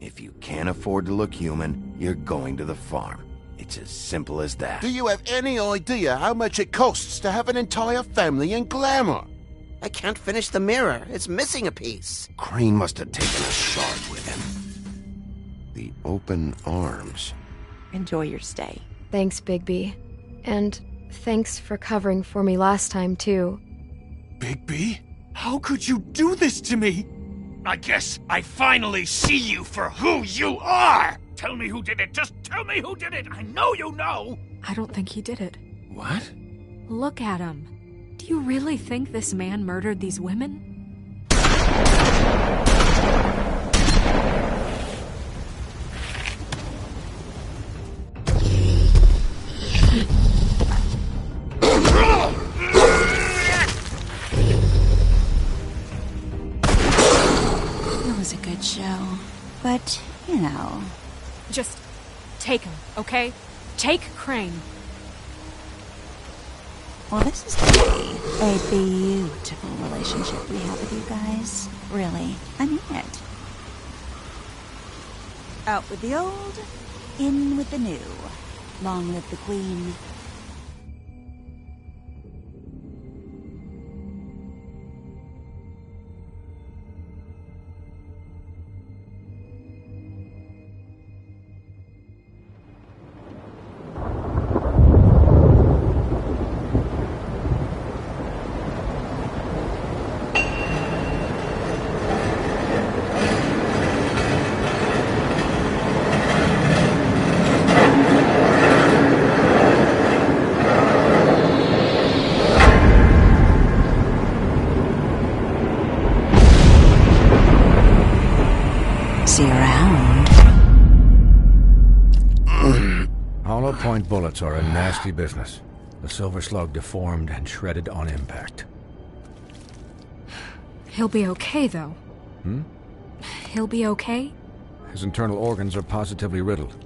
If you can't afford to look human, you're going to the farm. It's as simple as that. Do you have any idea how much it costs to have an entire family in glamour? I can't finish the mirror. It's missing a piece. Crane must have taken a shard with him. The open arms. Enjoy your stay. Thanks, Bigby. And thanks for covering for me last time, too. Bigby? How could you do this to me? I guess I finally see you for who you are! Tell me who did it! Just tell me who did it! I know you know! I don't think he did it. What? Look at him. Do you really think this man murdered these women? It was a good show. But, you know... Just take him, okay? Take Crane. Well, this is going to be a beautiful relationship we have with you guys. Really. I mean it. Out with the old, in with the new. Long live the Queen. See you around. Hollow point bullets are a nasty business. The silver slug deformed and shredded on impact. He'll be okay, though. He'll be okay? His internal organs are positively riddled.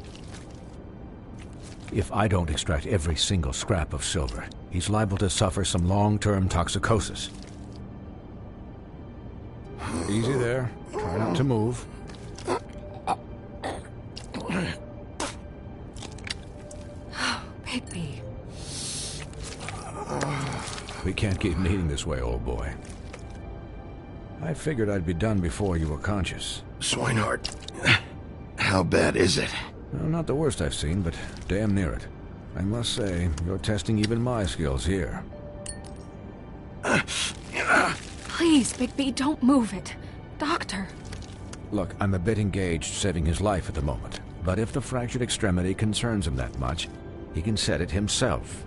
If I don't extract every single scrap of silver, he's liable to suffer some long-term toxicosis. Easy there. Try not to move. Bigby. We can't keep meeting this way, old boy. I figured I'd be done before you were conscious. Swinehart, how bad is it? Well, not the worst I've seen, but damn near it. I must say, you're testing even my skills here. Please, Bigby, don't move it. Doctor. Look, I'm a bit engaged saving his life at the moment, but if the fractured extremity concerns him that much, he can set it himself.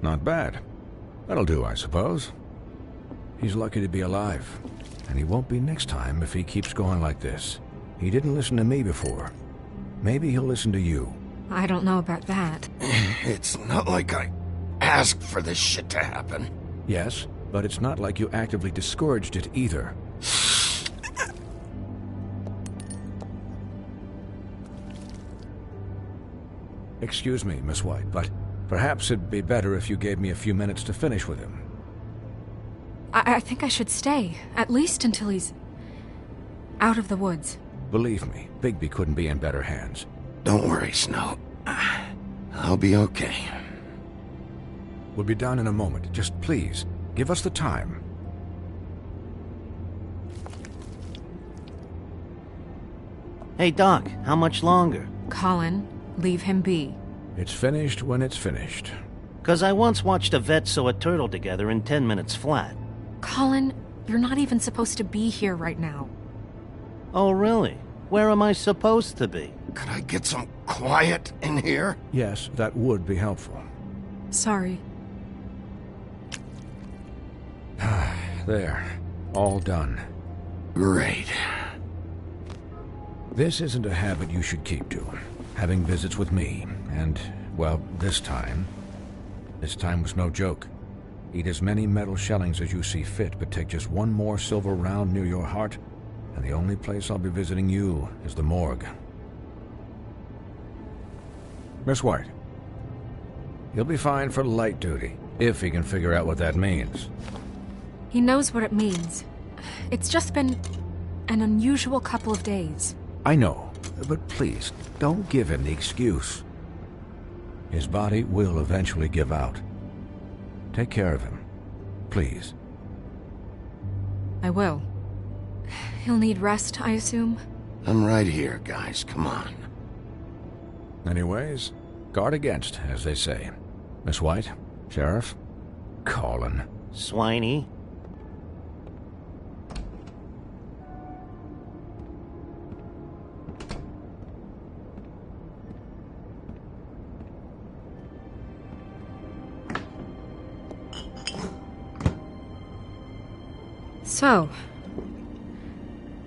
Not bad. That'll do, I suppose. He's lucky to be alive, and he won't be next time if he keeps going like this. He didn't listen to me before. Maybe he'll listen to you. I don't know about that. It's not like I asked for this shit to happen. Yes, but it's not like you actively discouraged it either. Excuse me, Miss White, but perhaps it'd be better if you gave me a few minutes to finish with him. I think I should stay, at least until he's out of the woods. Believe me, Bigby couldn't be in better hands. Don't worry, Snow. I'll be okay. We'll be done in a moment. Just please, give us the time. Hey, Doc, how much longer? Colin, leave him be. It's finished when it's finished. 'Cause I once watched a vet sew a turtle together in 10 minutes flat. Colin, you're not even supposed to be here right now. Oh, really? Where am I supposed to be? Could I get some quiet in here? Yes, that would be helpful. Sorry. There. All done. Great. This isn't a habit you should keep to. Having visits with me, and, well, this time was no joke. Eat as many metal shellings as you see fit, but take just one more silver round near your heart, and the only place I'll be visiting you is the morgue. Miss White, he'll be fine for light duty, if he can figure out what that means. He knows what it means. It's just been an unusual couple of days. I know, but please, don't give him the excuse. His body will eventually give out. Take care of him, please. I will. He'll need rest, I assume? I'm right here, guys. Come on. Anyways, guard against, as they say. Miss White, Sheriff, Colin. Swiney. So,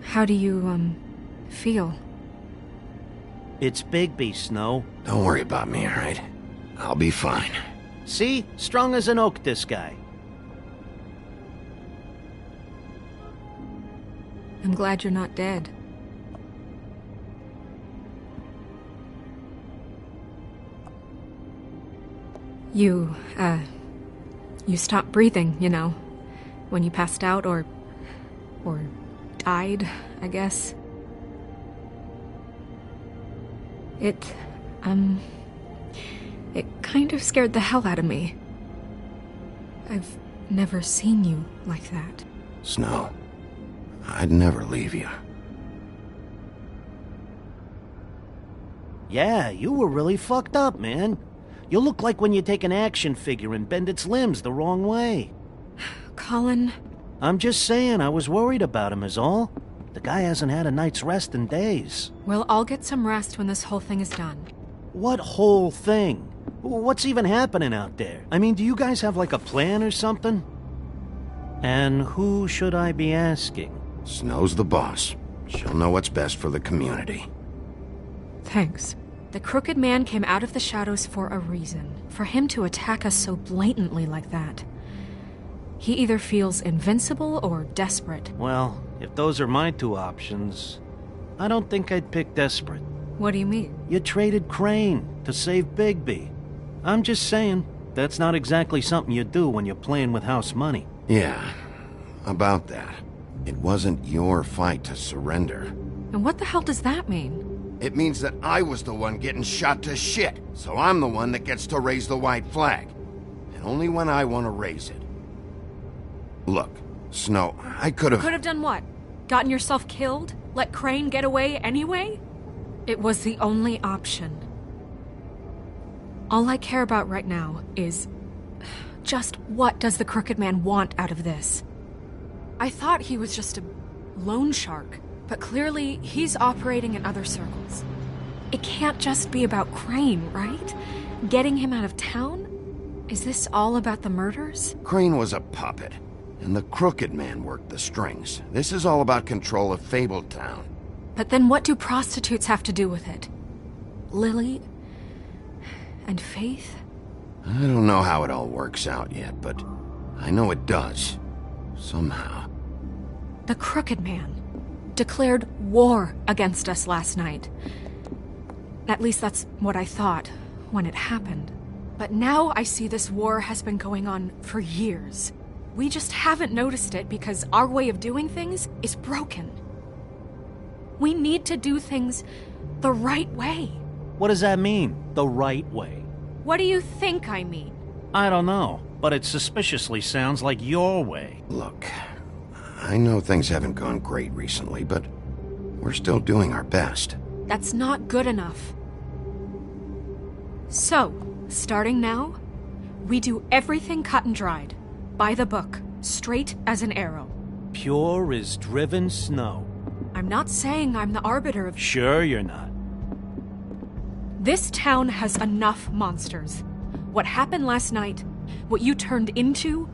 how do you, feel? It's Bigby, Snow. Don't worry about me, all right? I'll be fine. See? Strong as an oak, this guy. I'm glad you're not dead. You stopped breathing, you know, when you passed out or died, I guess. It kind of scared the hell out of me. I've never seen you like that. Snow, I'd never leave you. Yeah, you were really fucked up, man. You look like when you take an action figure and bend its limbs the wrong way. Colin... I'm just saying, I was worried about him is all. The guy hasn't had a night's rest in days. Well, I'll get some rest when this whole thing is done. What whole thing? What's even happening out there? I mean, do you guys have like a plan or something? And who should I be asking? Snow's the boss. She'll know what's best for the community. Thanks. The Crooked Man came out of the shadows for a reason. For him to attack us so blatantly like that. He either feels invincible or desperate. Well, if those are my two options, I don't think I'd pick desperate. What do you mean? You traded Crane to save Bigby. I'm just saying, that's not exactly something you do when you're playing with house money. Yeah, about that. It wasn't your fight to surrender. And what the hell does that mean? It means that I was the one getting shot to shit, so I'm the one that gets to raise the white flag. And only when I want to raise it. Look, Snow, I could have... Could have done what? Gotten yourself killed? Let Crane get away anyway? It was the only option. All I care about right now is... just what does the Crooked Man want out of this? I thought he was just a loan shark, but clearly he's operating in other circles. It can't just be about Crane, right? Getting him out of town? Is this all about the murders? Crane was a puppet. And the Crooked Man worked the strings. This is all about control of Fabletown. But then what do prostitutes have to do with it? Lily? And Faith? I don't know how it all works out yet, but I know it does. Somehow. The Crooked Man declared war against us last night. At least that's what I thought when it happened. But now I see this war has been going on for years. We just haven't noticed it because our way of doing things is broken. We need to do things the right way. What does that mean, the right way? What do you think I mean? I don't know, but it suspiciously sounds like your way. Look, I know things haven't gone great recently, but we're still doing our best. That's not good enough. So, starting now, we do everything cut and dried. By the book, straight as an arrow. Pure as driven snow. I'm not saying I'm the arbiter of... Sure you're not. This town has enough monsters. What happened last night, what you turned into,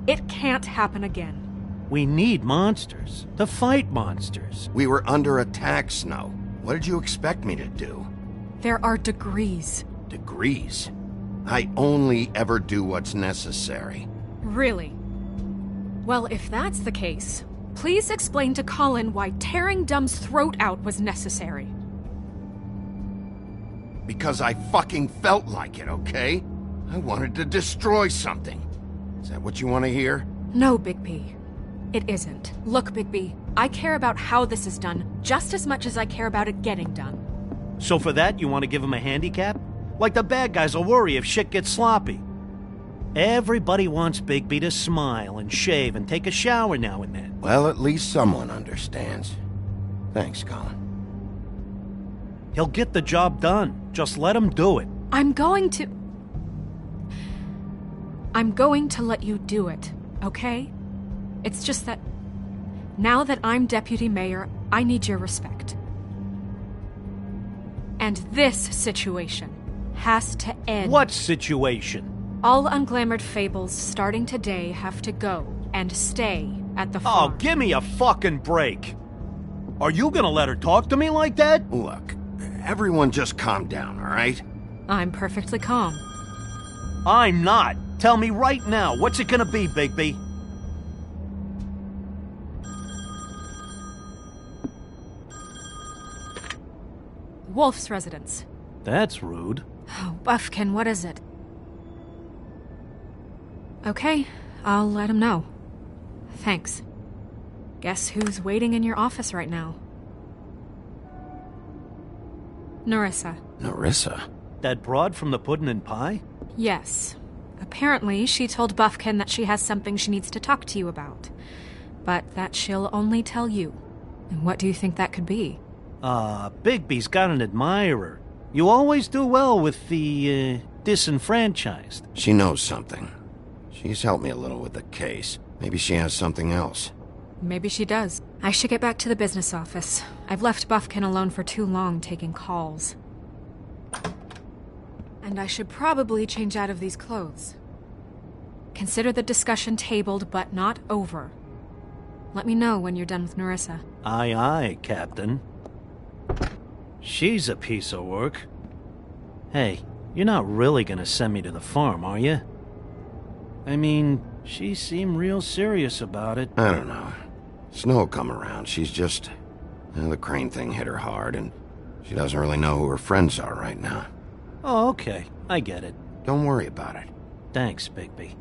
it can't happen again. We need monsters to fight monsters. We were under attack, Snow. What did you expect me to do? There are degrees. Degrees? I only ever do what's necessary. Really? Well, if that's the case, please explain to Colin why tearing Dumb's throat out was necessary. Because I fucking felt like it, okay? I wanted to destroy something. Is that what you want to hear? No, Bigby. It isn't. Look, Bigby, I care about how this is done just as much as I care about it getting done. So for that, you want to give him a handicap? Like the bad guys will worry if shit gets sloppy. Everybody wants Bigby to smile and shave and take a shower now and then. Well, at least someone understands. Thanks, Colin. He'll get the job done. Just let him do it. I'm going to let you do it, okay? It's just that now that I'm deputy mayor, I need your respect. And this situation has to end. What situation? All unglamored fables starting today have to go and stay at the farm. Oh, give me a fucking break. Are you gonna let her talk to me like that? Look, everyone just calm down, all right? I'm perfectly calm. I'm not. Tell me right now, what's it gonna be, Bigby? Wolf's residence. That's rude. Oh, Buffkin, what is it? Okay, I'll let him know. Thanks. Guess who's waiting in your office right now? Nerissa. Nerissa? That broad from the puddin' and pie? Yes. Apparently, she told Buffkin that she has something she needs to talk to you about. But that she'll only tell you. And what do you think that could be? Bigby's got an admirer. You always do well with the, disenfranchised. She knows something. She's helped me a little with the case. Maybe she has something else. Maybe she does. I should get back to the business office. I've left Buffkin alone for too long taking calls. And I should probably change out of these clothes. Consider the discussion tabled, but not over. Let me know when you're done with Nerissa. Aye, aye, Captain. She's a piece of work. Hey, you're not really gonna send me to the farm, are you? I mean, she seemed real serious about it. I don't know. Snow come around. She's just... the crane thing hit her hard, and she doesn't really know who her friends are right now. Oh, okay. I get it. Don't worry about it. Thanks, Bigby.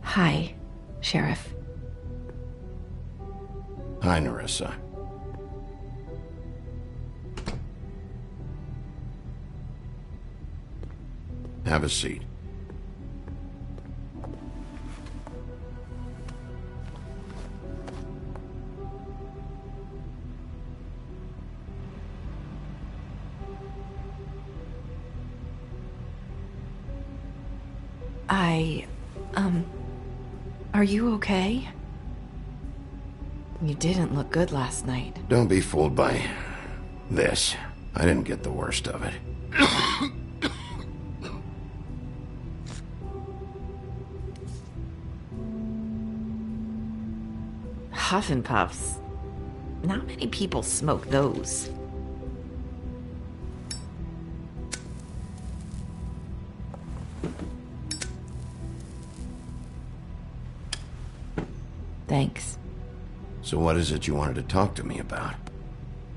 Hi, Sheriff. Hi, Nerissa. Have a seat. Are you okay? You didn't look good last night. Don't be fooled by This. I didn't get the worst of it. Huff and Puffs. Not many people smoke those. Thanks. So what is it you wanted to talk to me about?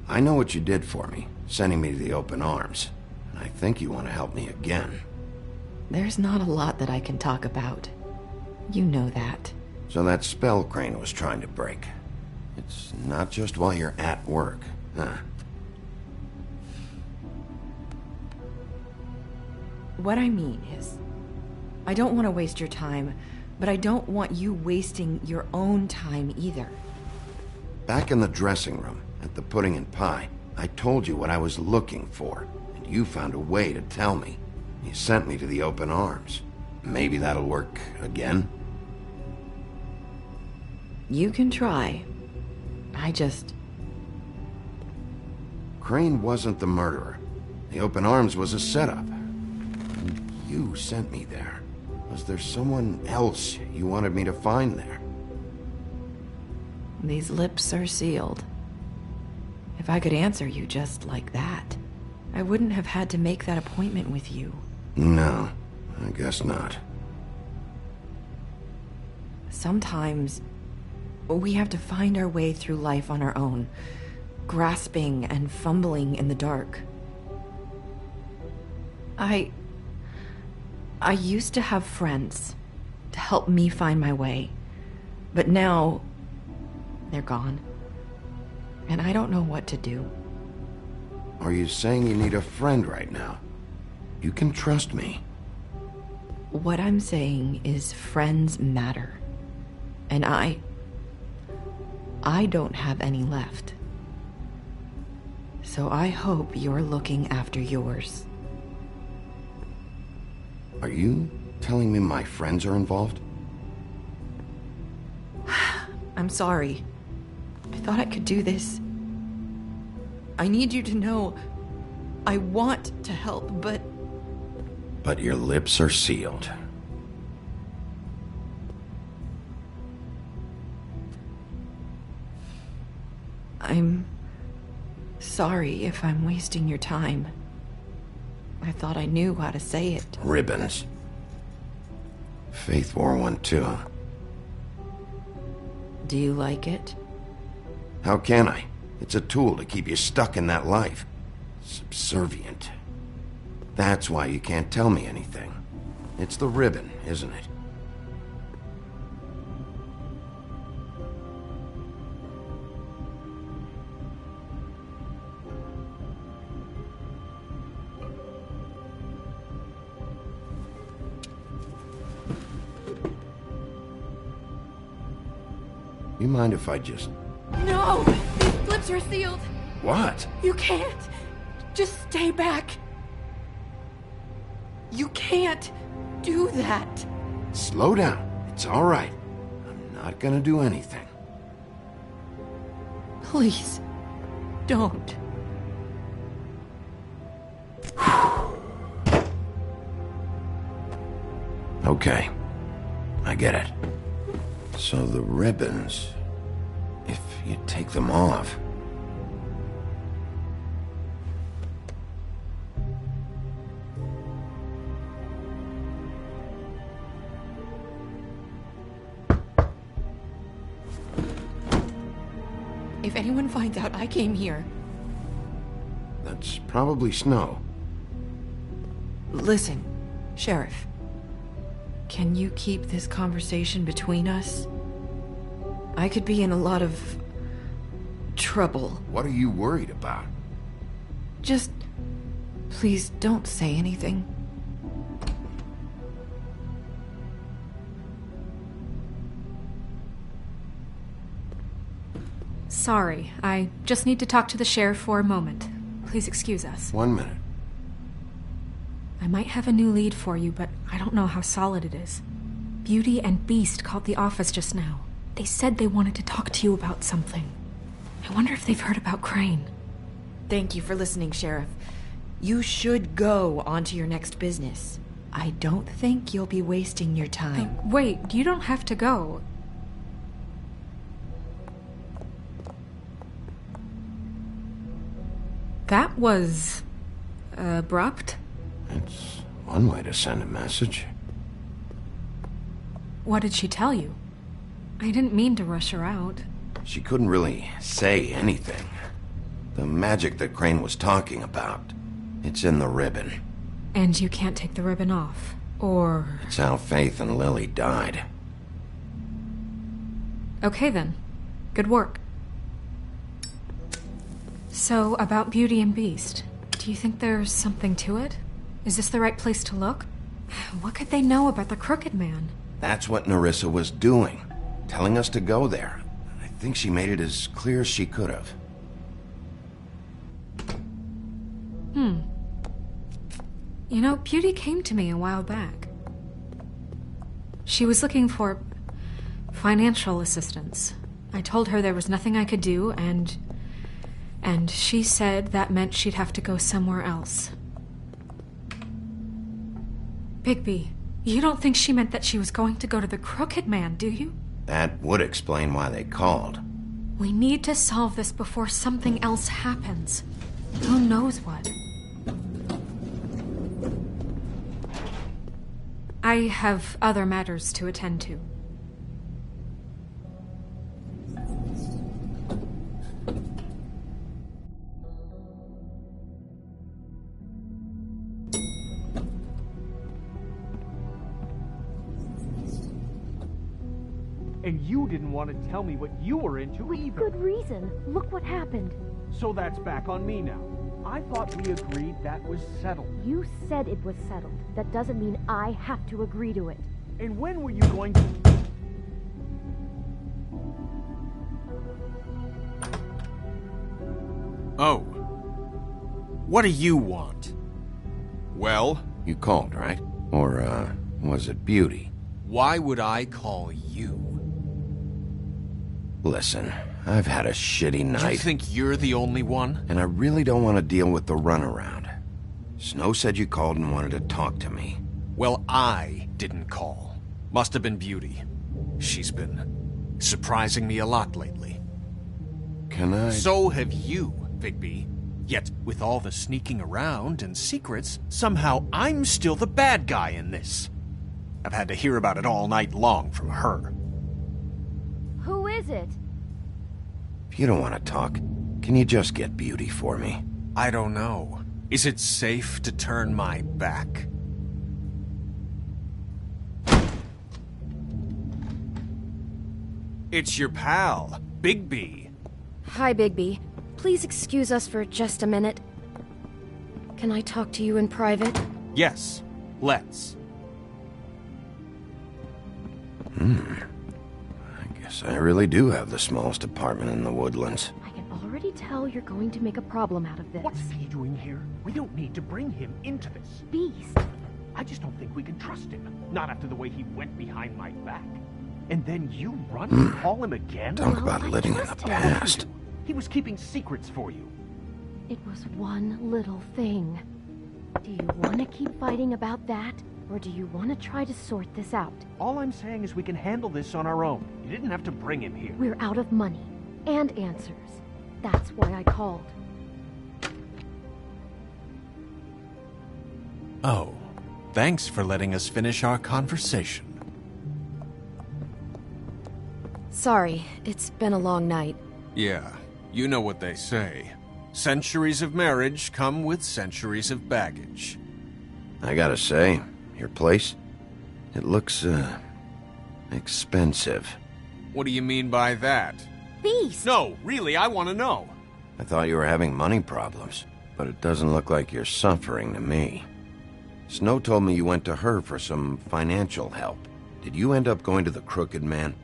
I know what you did for me, sending me to the open arms. And I think you want to help me again. There's not a lot that I can talk about. You know that. So that spell Crane was trying to break. It's not just while you're at work, huh? What I mean is, I don't want to waste your time, but I don't want you wasting your own time either. Back in the dressing room, at the pudding and pie, I told you what I was looking for, and you found a way to tell me. You sent me to the open arms. Maybe that'll work again? You can try. Crane wasn't the murderer. The open arms was a setup. And you sent me there. Was there someone else you wanted me to find there? These lips are sealed. If I could answer you just like that, I wouldn't have had to make that appointment with you. No, I guess not. Sometimes we have to find our way through life on our own, grasping and fumbling in the dark. I used to have friends to help me find my way, but now they're gone, and I don't know what to do. Are you saying you need a friend right now? You can trust me. What I'm saying is friends matter, and I don't have any left. So I hope you're looking after yours. Are you telling me my friends are involved? I'm sorry. I thought I could do this. I need you to know I want to help, but... But your lips are sealed. I'm sorry if I'm wasting your time. I thought I knew how to say it. Ribbons. Faith wore one too. Do you like it? How can I? It's a tool to keep you stuck in that life. Subservient. That's why you can't tell me anything. It's the ribbon, isn't it? You mind if I just... No! These lips are sealed! What? You can't! Just stay back! You can't do that! Slow down. It's all right. I'm not gonna do anything. Please, don't. Okay. I get it. So the ribbons... If you take them off... If anyone finds out I came here... That's probably Snow. Listen, Sheriff. Can you keep this conversation between us? I could be in a lot of... trouble. What are you worried about? Just... please don't say anything. Sorry, I just need to talk to the sheriff for a moment. Please excuse us. 1 minute. I might have a new lead for you, but I don't know how solid it is. Beauty and Beast called the office just now. They said they wanted to talk to you about something. I wonder if they've heard about Crane. Thank you for listening, Sheriff. You should go on to your next business. I don't think you'll be wasting your time. Wait, you don't have to go. That was... abrupt? It's one way to send a message. What did she tell you? I didn't mean to rush her out. She couldn't really say anything. The magic that Crane was talking about, it's in the ribbon. And you can't take the ribbon off, or... It's how Faith and Lily died. Okay then. Good work. So, about Beauty and Beast, do you think there's something to it? Is this the right place to look? What could they know about the Crooked Man? That's what Nerissa was doing, telling us to go there. I think she made it as clear as she could have. You know, Beauty came to me a while back. She was looking for financial assistance. I told her there was nothing I could do, and she said that meant she'd have to go somewhere else. Bigby, you don't think she meant that she was going to go to the Crooked Man, do you? That would explain why they called. We need to solve this before something else happens. Who knows what? I have other matters to attend to. And you didn't want to tell me what you were into either. Good reason. Look what happened. So that's back on me now. I thought we agreed that was settled. You said it was settled. That doesn't mean I have to agree to it. And when were you going to... Oh. What do you want? Well? You called, right? Or, was it Beauty? Why would I call you? Listen, I've had a shitty night. You think you're the only one? And I really don't want to deal with the runaround. Snow said you called and wanted to talk to me. Well, I didn't call. Must have been Beauty. She's been surprising me a lot lately. Can I... So have you, Bigby. Yet, with all the sneaking around and secrets, somehow I'm still the bad guy in this. I've had to hear about it all night long from her. Who is it? If you don't want to talk, can you just get Beauty for me? I don't know. Is it safe to turn my back? It's your pal, Bigby. Hi, Bigby. Please excuse us for just a minute. Can I talk to you in private? Yes, let's. I guess I really do have the smallest apartment in the Woodlands. I can already tell you're going to make a problem out of this. What's he doing here? We don't need to bring him into this. Beast. I just don't think we can trust him. Not after the way he went behind my back. And then you run and call him again? Talk about living in the past. He was keeping secrets for you. It was one little thing. Do you want to keep fighting about that? Or do you want to try to sort this out? All I'm saying is we can handle this on our own. You didn't have to bring him here. We're out of money. And answers. That's why I called. Oh, thanks for letting us finish our conversation. Sorry, it's been a long night. Yeah, you know what they say. Centuries of marriage come with centuries of baggage. I gotta say, your place, it looks, expensive. What do you mean by that? Beast! No, really, I want to know. I thought you were having money problems, but it doesn't look like you're suffering to me. Snow told me you went to her for some financial help. Did you end up going to the Crooked Man?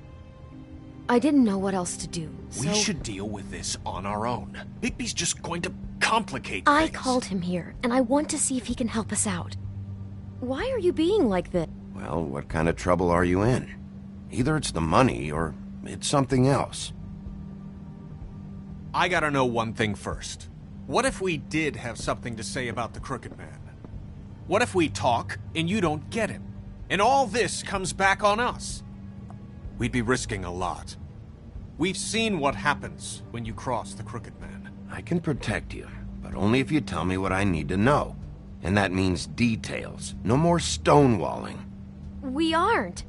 I didn't know what else to do, so... We should deal with this on our own. Bigby's just going to complicate I things. called him here, and I want to see if he can help us out. Why are you being like this? Well, what kind of trouble are you in? Either it's the money, or it's something else. I gotta know one thing first. What if we did have something to say about the Crooked Man? What if we talk and you don't get him? And all this comes back on us? We'd be risking a lot. We've seen what happens when you cross the Crooked Man. I can protect you, but only if you tell me what I need to know. And that means details. No more stonewalling. We aren't.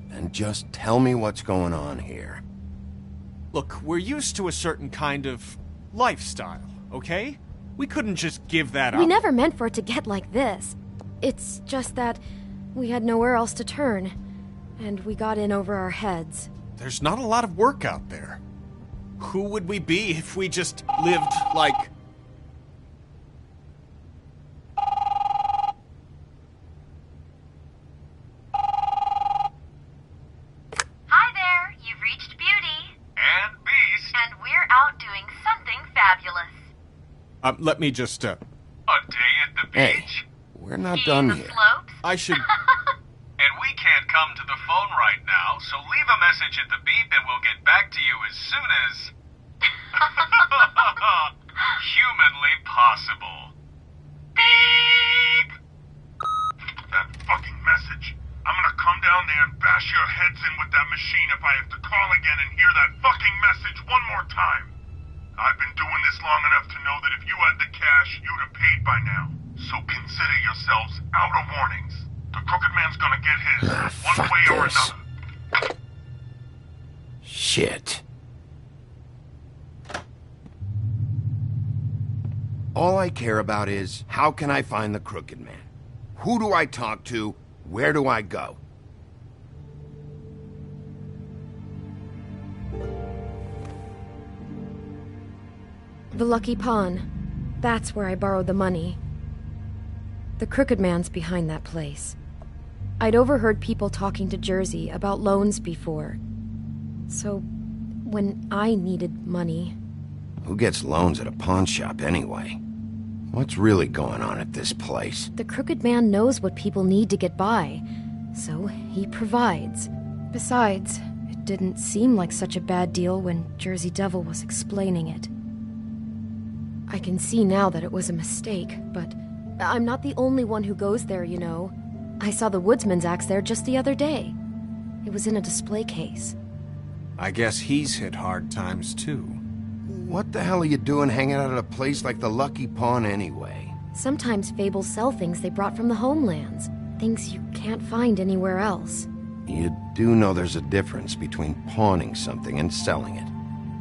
Then just tell me what's going on here. Look, we're used to a certain kind of lifestyle, okay? We couldn't just give that up. We never meant for it to get like this. It's just that we had nowhere else to turn, and we got in over our heads. There's not a lot of work out there. Who would we be if we just lived like... Hi there, you've reached Beauty. And Beast. And we're out doing something fabulous. Let me just, A day at the beach? Hey, we're not done here. Slopes? I should... And we can't come to the phone right now, so leave a message at the beep and we'll get back to you as soon as... humanly possible. Beep! That fucking message. I'm gonna come down there and bash your heads in with that machine if I have to call again and hear that fucking message one more time. I've been doing this long enough to know that if you had the cash, you'd have paid by now. So consider yourselves out of warnings. The Crooked Man's gonna get his, one way or another. Shit. All I care about is, how can I find the Crooked Man? Who do I talk to? Where do I go? The Lucky Pawn. That's where I borrowed the money. The Crooked Man's behind that place. I'd overheard people talking to Jersey about loans before. So, when I needed money... Who gets loans at a pawn shop anyway? What's really going on at this place? The Crooked Man knows what people need to get by, so he provides. Besides, it didn't seem like such a bad deal when Jersey Devil was explaining it. I can see now that it was a mistake, but I'm not the only one who goes there, you know. I saw the Woodsman's axe there just the other day. It was in a display case. I guess he's hit hard times, too. What the hell are you doing hanging out at a place like the Lucky Pawn anyway? Sometimes Fables sell things they brought from the homelands. Things you can't find anywhere else. You do know there's a difference between pawning something and selling it,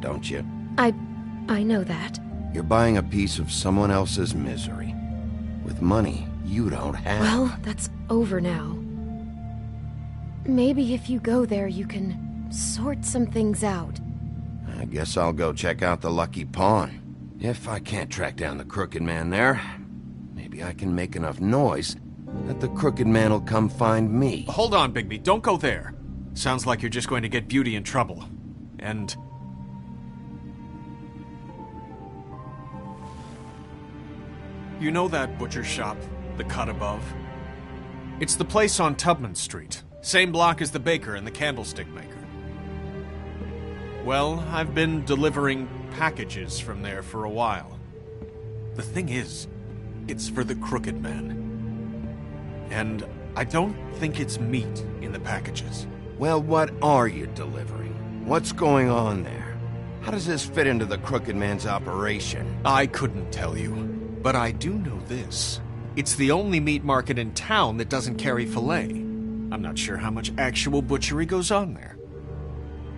don't you? I know that. You're buying a piece of someone else's misery. With money you don't have. Well, that's over now. Maybe if you go there you can sort some things out. I guess I'll go check out the Lucky Pawn. If I can't track down the Crooked Man there, maybe I can make enough noise that the Crooked Man will come find me. Hold on, Bigby. Don't go there. Sounds like you're just going to get Beauty in trouble. And... you know that butcher shop, the cut above? It's the place on Tubman Street. Same block as the baker and the candlestick maker. Well, I've been delivering packages from there for a while. The thing is, it's for the Crooked Man. And I don't think it's meat in the packages. Well, what are you delivering? What's going on there? How does this fit into the Crooked Man's operation? I couldn't tell you, but I do know this. It's the only meat market in town that doesn't carry filet. I'm not sure how much actual butchery goes on there.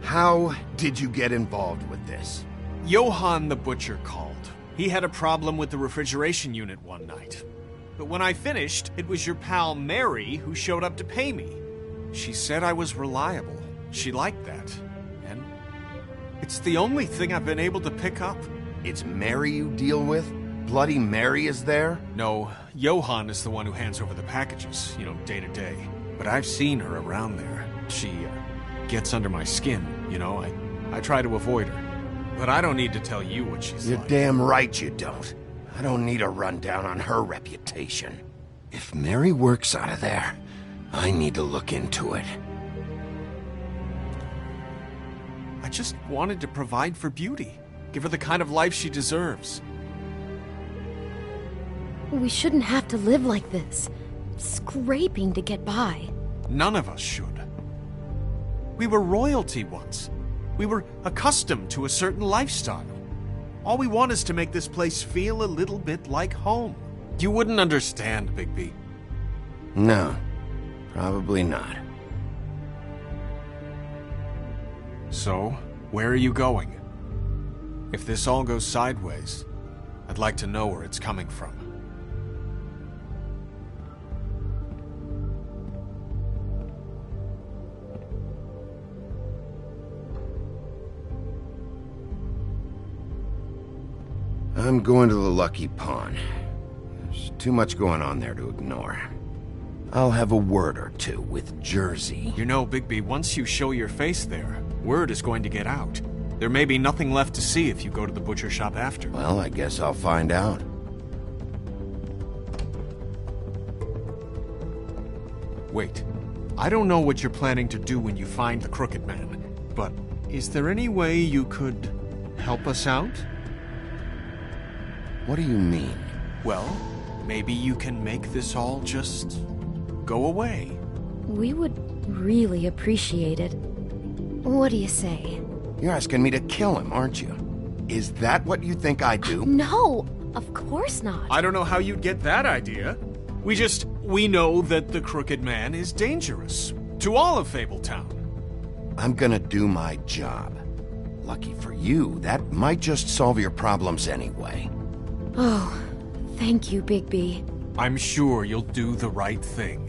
How did you get involved with this? Johann the butcher called. He had a problem with the refrigeration unit one night. But when I finished, it was your pal Mary who showed up to pay me. She said I was reliable. She liked that. And it's the only thing I've been able to pick up. It's Mary you deal with? Bloody Mary is there? No, Johann is the one who hands over the packages, day to day. But I've seen her around there. She gets under my skin, I try to avoid her. But I don't need to tell you what she's like. You're damn right you don't. I don't need a rundown on her reputation. If Mary works out of there, I need to look into it. I just wanted to provide for Beauty. Give her the kind of life she deserves. We shouldn't have to live like this, scraping to get by. None of us should. We were royalty once. We were accustomed to a certain lifestyle. All we want is to make this place feel a little bit like home. You wouldn't understand, Bigby. No, probably not. So, where are you going? If this all goes sideways, I'd like to know where it's coming from. I'm going to the Lucky Pawn. There's too much going on there to ignore. I'll have a word or two with Jersey. You know, Bigby, once you show your face there, word is going to get out. There may be nothing left to see if you go to the butcher shop after. Well, I guess I'll find out. Wait. I don't know what you're planning to do when you find the Crooked Man, but is there any way you could help us out? What do you mean? Well, maybe you can make this all just go away. We would really appreciate it. What do you say? You're asking me to kill him, aren't you? Is that what you think I do? No, of course not. I don't know how you'd get that idea. We know that the Crooked Man is dangerous. To all of Fabletown. I'm gonna do my job. Lucky for you, that might just solve your problems anyway. Oh, thank you, Bigby. I'm sure you'll do the right thing.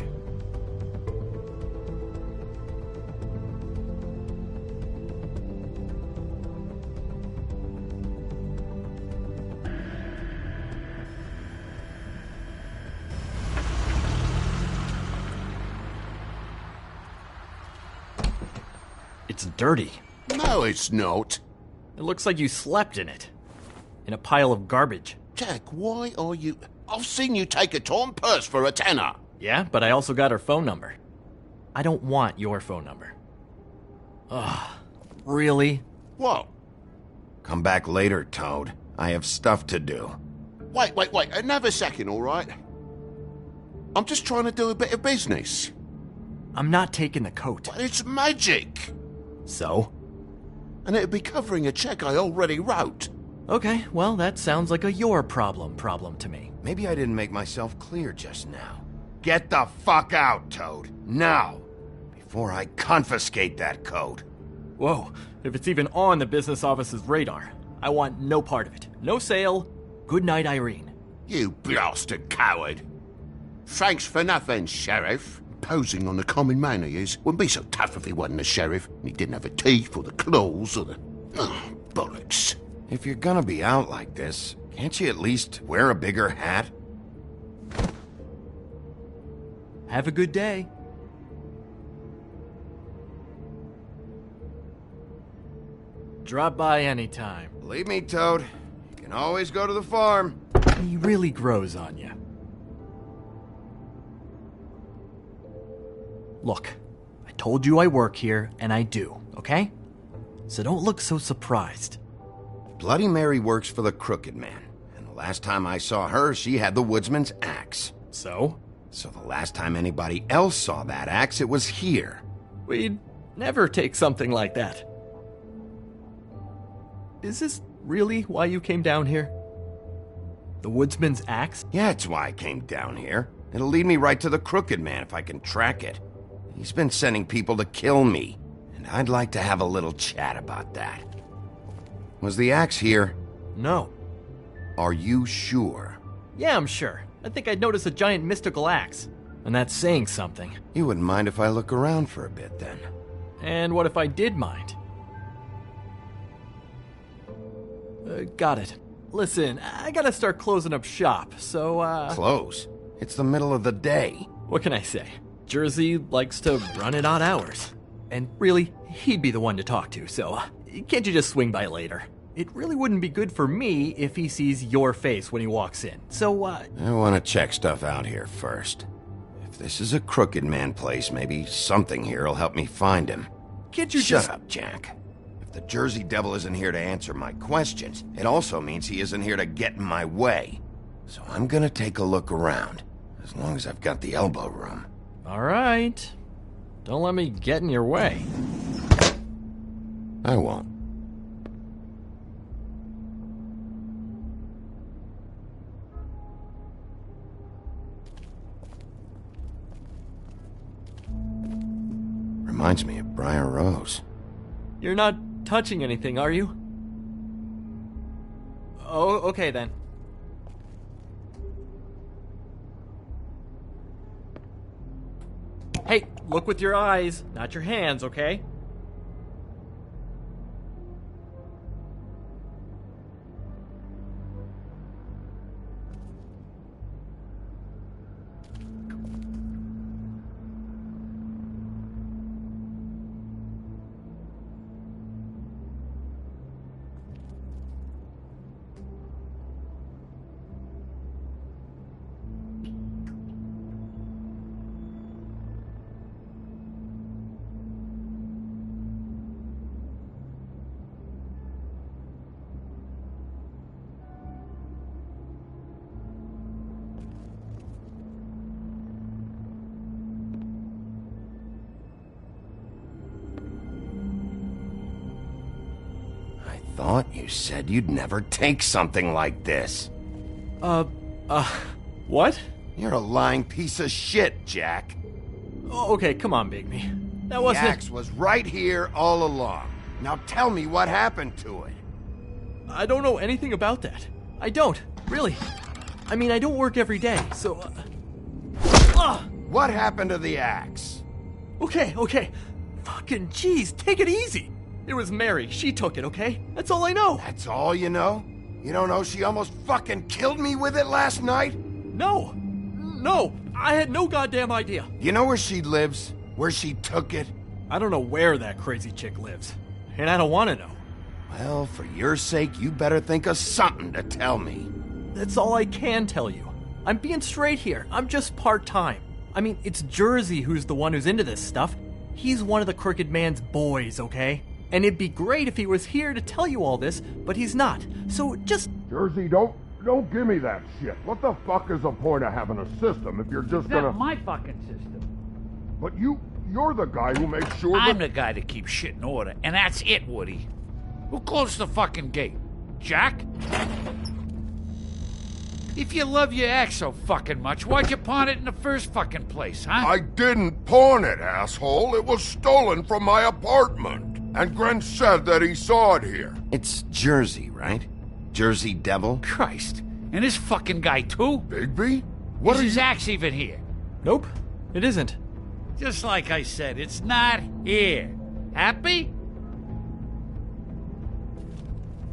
It's dirty. No, it's not. It looks like you slept in it. In a pile of garbage. Jack, why are you... I've seen you take a torn purse for a tenner. Yeah, but I also got her phone number. I don't want your phone number. Ugh, really? What? Come back later, Toad. I have stuff to do. Wait, another second, all right? I'm just trying to do a bit of business. I'm not taking the coat. But it's magic. So? And it'd be covering a check I already wrote. Okay, well, that sounds like a your problem to me. Maybe I didn't make myself clear just now. Get the fuck out, Toad. Now. Before I confiscate that code. Whoa, if it's even on the business office's radar, I want no part of it. No sale. Good night, Irene. You blasted coward. Thanks for nothing, Sheriff. Posing on the common man he is. Wouldn't be so tough if he wasn't a sheriff. And he didn't have the teeth or the claws or the... Oh, bollocks. If you're gonna be out like this, can't you at least wear a bigger hat? Have a good day. Drop by anytime. Believe me, Toad. You can always go to the farm. He really grows on you. Look, I told you I work here, and I do, okay? So don't look so surprised. Bloody Mary works for the Crooked Man, and the last time I saw her, she had the woodsman's axe. So? So the last time anybody else saw that axe, it was here. We'd never take something like that. Is this really why you came down here? The woodsman's axe? Yeah, it's why I came down here. It'll lead me right to the Crooked Man if I can track it. He's been sending people to kill me, and I'd like to have a little chat about that. Was the axe here? No. Are you sure? Yeah, I'm sure. I think I'd notice a giant mystical axe. And that's saying something. You wouldn't mind if I look around for a bit, then? And what if I did mind? Got it. Listen, I gotta start closing up shop, so, Close? It's the middle of the day. What can I say? Jersey likes to run at odd hours. And really, he'd be the one to talk to, so can't you just swing by later? It really wouldn't be good for me if he sees your face when he walks in, so, I want to check stuff out here first. If this is a Crooked Man place, maybe something here will help me find him. Can't you Shut up, Jack. If If the Jersey Devil isn't here to answer my questions, it also means he isn't here to get in my way. So I'm gonna take a look around, as long as I've got the elbow room. All right. Don't let me get in your way. I won't. Reminds me of Briar Rose. You're not touching anything, are you? Oh, okay then. Hey, look with your eyes, not your hands, okay? Thought you said you'd never take something like this. What? You're a lying piece of shit, Jack. Oh, okay, come on, Bigby. That wasn't... The axe was right here all along. Now tell me what happened to it. I don't know anything about that. I don't, really. I mean, I don't work every day, so... What happened to the axe? Okay. Fucking jeez, take it easy. It was Mary. She took it, okay? That's all I know. That's all you know? You don't know she almost fucking killed me with it last night? No, I had no goddamn idea. You know where she lives? Where she took it? I don't know where that crazy chick lives. And I don't want to know. Well, for your sake, you better think of something to tell me. That's all I can tell you. I'm being straight here. I'm just part-time. I mean, it's Jersey who's the one who's into this stuff. He's one of the Crooked Man's boys, okay? And it'd be great if he was here to tell you all this, but he's not. So just... Jersey, don't give me that shit. What the fuck is the point of having a system if you're just gonna... That's my fucking system. But you're the guy who makes sure I'm the guy that keeps shit in order, and that's it, Woody. Who closed the fucking gate? Jack? If you love your ex so fucking much, why'd you pawn it in the first fucking place, huh? I didn't pawn it, asshole. It was stolen from my apartment. And Gren said that he saw it here. It's Jersey, right? Jersey Devil? Christ. And this fucking guy, too? Bigby? What is his axe even here? Nope, it isn't. Just like I said, it's not here. Happy?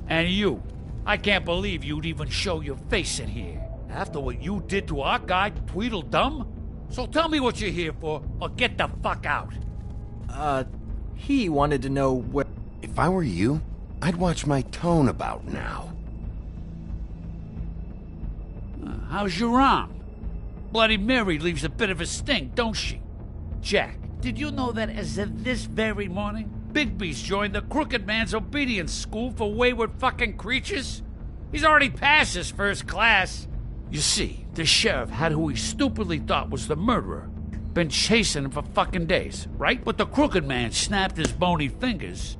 And you. I can't believe you'd even show your face in here. After what you did to our guy, Tweedledum? So tell me what you're here for, or get the fuck out. He wanted to know where... If I were you, I'd watch my tone about now. How's your arm? Bloody Mary leaves a bit of a stink, don't she? Jack, did you know that as of this very morning, Bigby's joined the Crooked Man's obedience school for wayward fucking creatures? He's already passed his first class. You see, the sheriff had who he stupidly thought was the murderer. Been chasing him for fucking days, right? But the Crooked Man snapped his bony fingers,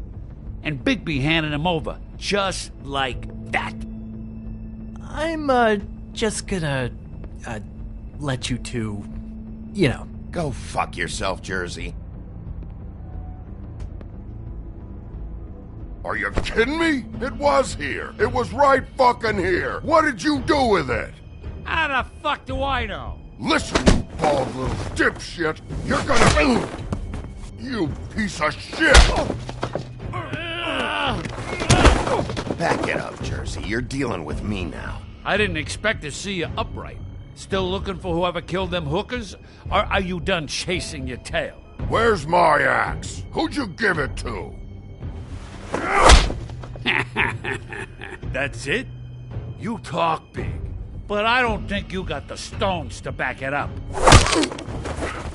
and Bigby handed him over, just like that. I'm, just gonna, let you two, you know. Go fuck yourself, Jersey. Are you kidding me? It was here. It was right fucking here. What did you do with it? How the fuck do I know? Listen, you bald little dipshit. You're gonna... You piece of shit! Back it up, Jersey. You're dealing with me now. I didn't expect to see you upright. Still looking for whoever killed them hookers? Or are you done chasing your tail? Where's my axe? Who'd you give it to? That's it? You talk big, but I don't think you got the stones to back it up.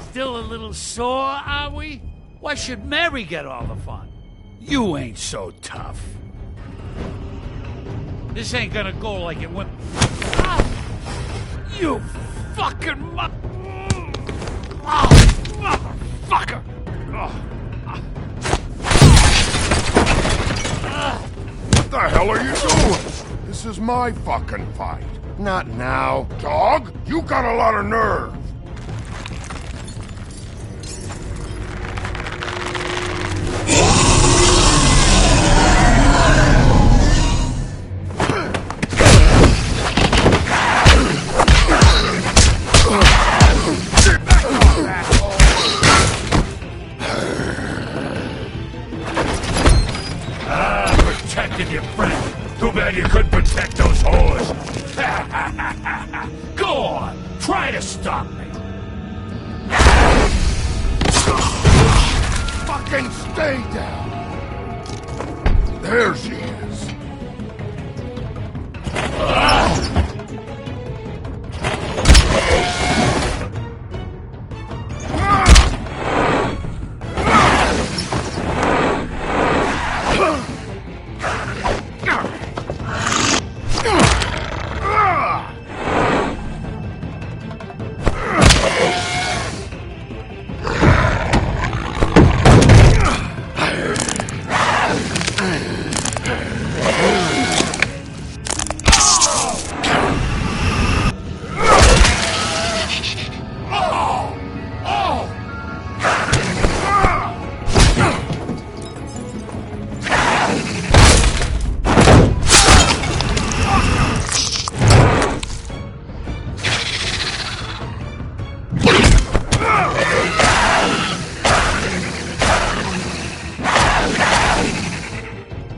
Still a little sore, are we? Why should Mary get all the fun? You ain't so tough. This ain't gonna go like it went. Ah! You fucking motherfucker! What the hell are you doing? This is my fucking fight. Not now. Dog, you got a lot of nerve. Protected your friend. Too bad you couldn't protect those whores. Go on, try to stop me. Fucking stay down. There she is.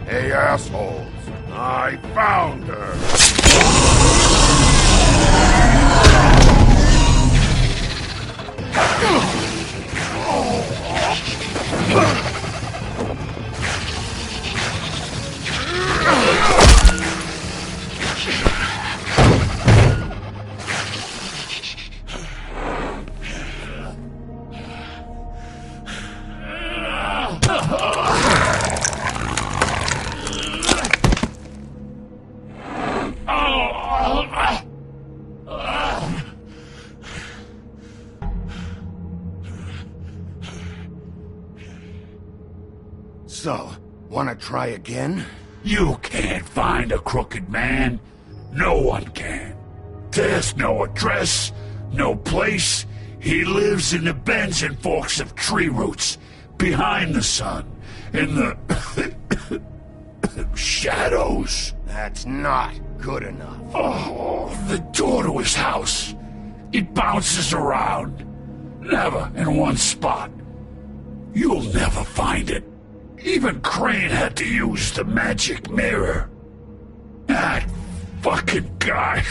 Hey, assholes. I found her. So, wanna try again? You can't find a crooked man. No one can. There's no address, no place. He lives in the bends and forks of tree roots, behind the sun, in the shadows. That's not good enough. Oh, the door to his house. It bounces around. Never in one spot. You'll never find it. Even Crane had to use the magic mirror. That fucking guy.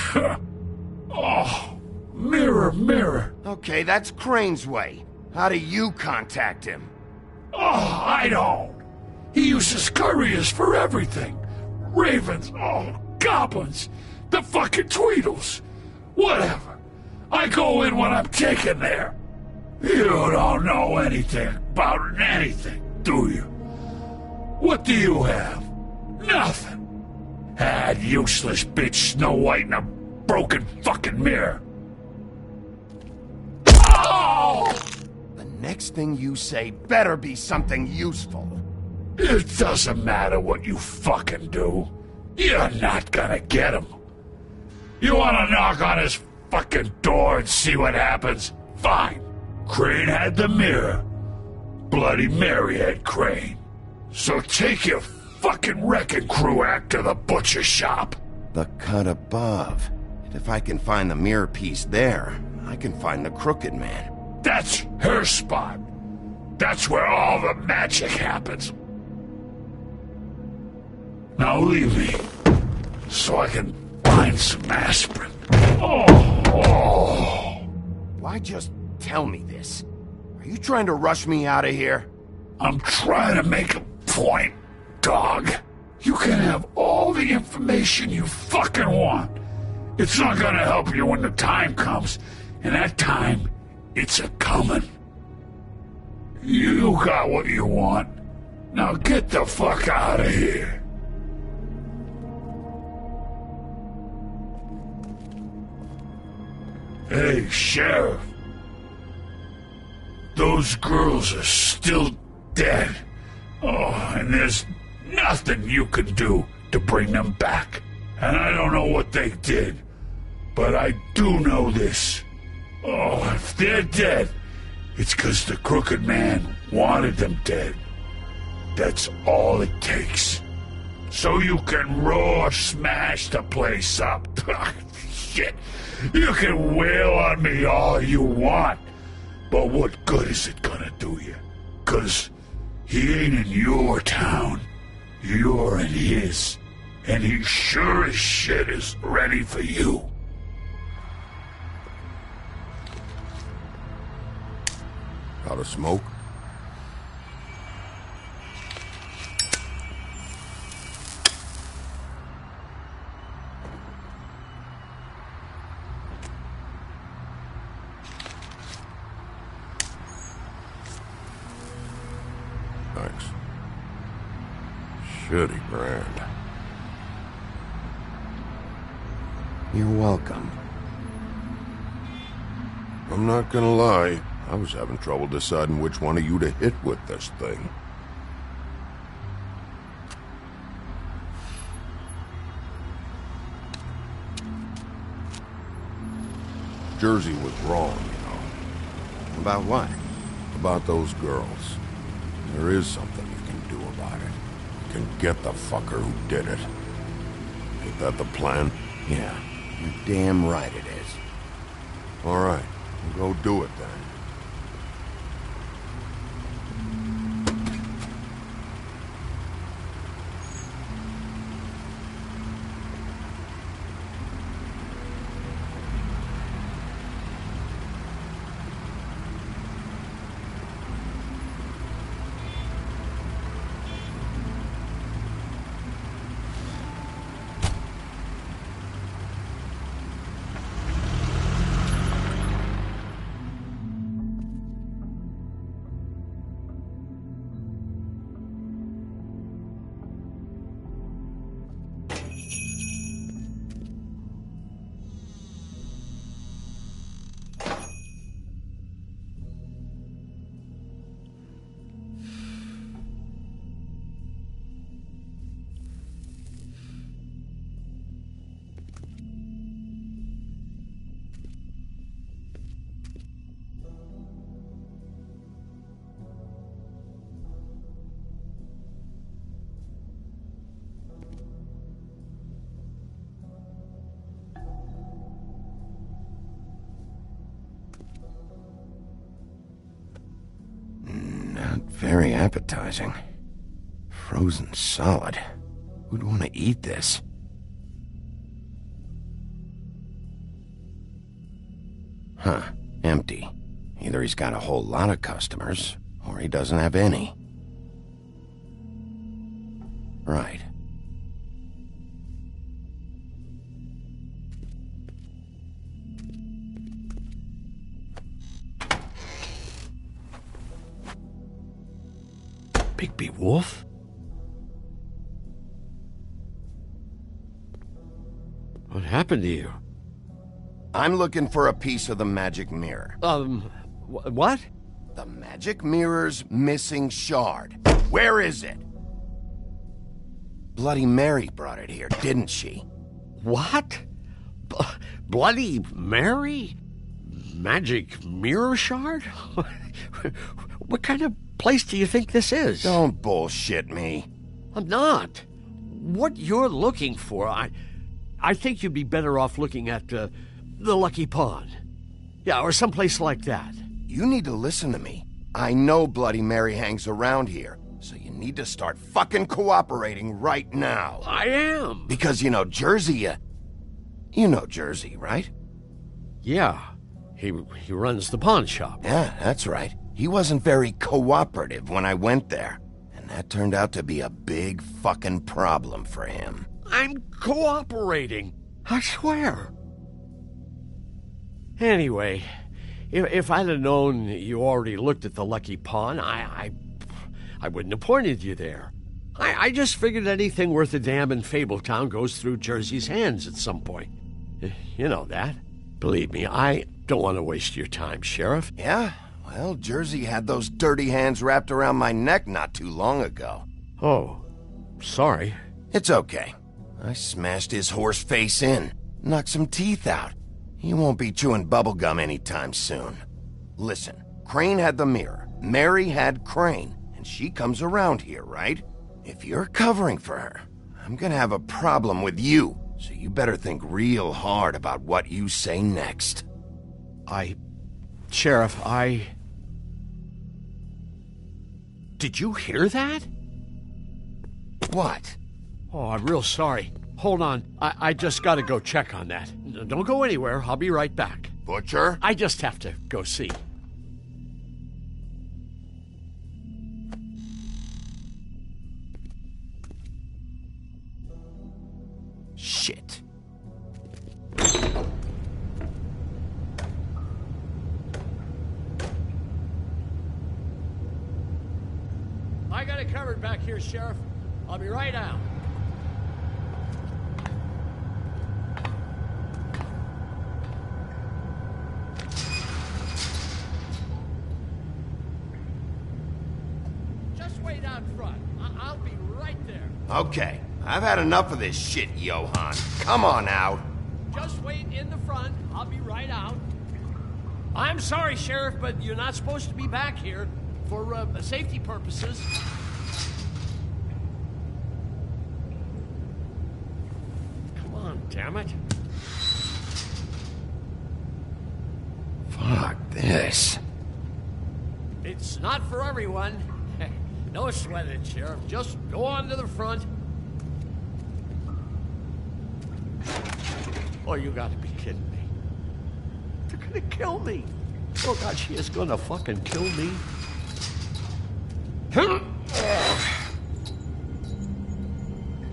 Oh, mirror, mirror. Okay, that's Crane's way. How do you contact him? Oh, I don't. He uses couriers for everything. Ravens, goblins, the fucking Tweedles. Whatever. I go in when I'm taken there. You don't know anything about anything, do you? What do you have? Nothing. That useless bitch Snow White and a broken fucking mirror. Oh! The next thing you say better be something useful. It doesn't matter what you fucking do. You're not gonna get him. You wanna knock on his fucking door and see what happens? Fine. Crane had the mirror. Bloody Mary had Crane. So take your fucking wrecking crew act to the butcher shop. The cut above. And if I can find the mirror piece there, I can find the crooked man. That's her spot. That's where all the magic happens. Now leave me, so I can find some aspirin. Why just tell me this? Are you trying to rush me out of here? I'm trying to make a point, dog. You can have all the information you fucking want. It's not gonna help you when the time comes, and that time, it's a-comin'. You got what you want. Now get the fuck out of here. Hey, Sheriff. Those girls are still dead. Oh, and there's nothing you can do to bring them back. And I don't know what they did, but I do know this. Oh, if they're dead, it's 'cause the Crooked Man wanted them dead. That's all it takes. So you can raw smash the place up. Shit, you can wail on me all you want, but what good is it gonna do you? 'Cause he ain't in your town. You're in his. And he sure as shit is ready for you. Got a smoke? Thanks. Shitty brand. You're welcome. I'm not gonna lie, I was having trouble deciding which one of you to hit with this thing. Jersey was wrong, you know. About what? About those girls. There is something you can do about it. You can get the fucker who did it. Ain't that the plan? Yeah, you're damn right it is. All right, we'll go do it then. Very appetizing. Frozen solid. Who'd want to eat this? Huh. Empty. Either he's got a whole lot of customers, or he doesn't have any. Right. Bigby Wolf? What happened to you? I'm looking for a piece of the magic mirror. What? The magic mirror's missing shard. Where is it? Bloody Mary brought it here, didn't she? What? Bloody Mary? Magic mirror shard? What kind of place do you think this is? Don't bullshit me. I'm not. What you're looking for, I think you'd be better off looking at the Lucky Pond. Yeah, or someplace like that. You need to listen to me. I know Bloody Mary hangs around here, so you need to start fucking cooperating right now. I am. Because you know Jersey, you know Jersey, right? Yeah, he runs the pawn shop. Yeah, that's right. He wasn't very cooperative when I went there, and that turned out to be a big fucking problem for him. I'm cooperating, I swear. Anyway, if I'd have known you already looked at the Lucky Pawn, I I wouldn't have pointed you there. I just figured anything worth a damn in Fabletown goes through Jersey's hands at some point. You know that. Believe me, I don't want to waste your time, Sheriff. Yeah? Well, Jersey had those dirty hands wrapped around my neck not too long ago. Oh, sorry. It's okay. I smashed his horse face in, knocked some teeth out. He won't be chewing bubblegum anytime soon. Listen, Crane had the mirror, Mary had Crane, and she comes around here, right? If you're covering for her, I'm gonna have a problem with you, so you better think real hard about what you say next. Sheriff, Did you hear that? What? Oh, I'm real sorry. Hold on. I just gotta go check on that. Don't go anywhere. I'll be right back. Butcher? I just have to go see. Shit. I got it covered back here, Sheriff. I'll be right out. Just wait out front. I'll be right there. Okay, I've had enough of this shit, Johann. Come on out. Just wait in the front. I'll be right out. I'm sorry, Sheriff, but you're not supposed to be back here for safety purposes. Come on, damn it. Fuck this. It's not for everyone. No sweat it, Sheriff. Just go on to the front. Oh, you gotta be kidding me. They're gonna kill me. Oh, God, she is gonna fucking kill me.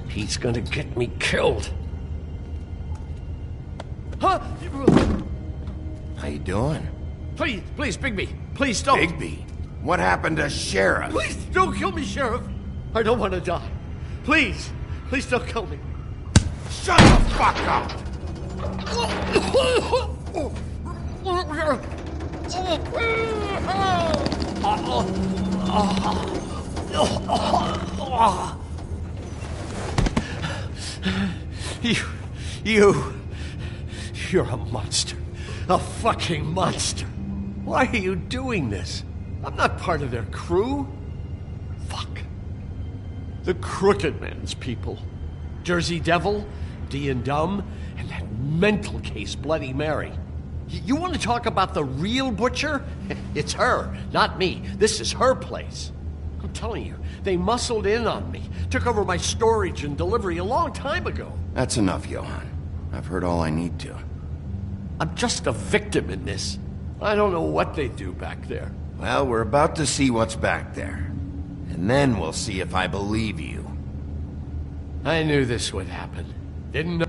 He's gonna get me killed. Huh? How you doing? Please, Bigby. Please don't. Bigby? What happened to Sheriff? Please don't kill me, Sheriff. I don't want to die. Please don't kill me. Shut the fuck up! You're a monster. A fucking monster. Why are you doing this? I'm not part of their crew. Fuck. The Crooked Man's people. Jersey Devil, D and Dumb, and that mental case, Bloody Mary. You want to talk about the real butcher? It's her, not me. This is her place. I'm telling you, they muscled in on me, took over my storage and delivery a long time ago. That's enough, Johann. I've heard all I need to. I'm just a victim in this. I don't know what they do back there. Well, we're about to see what's back there. And then we'll see if I believe you. I knew this would happen. Didn't know.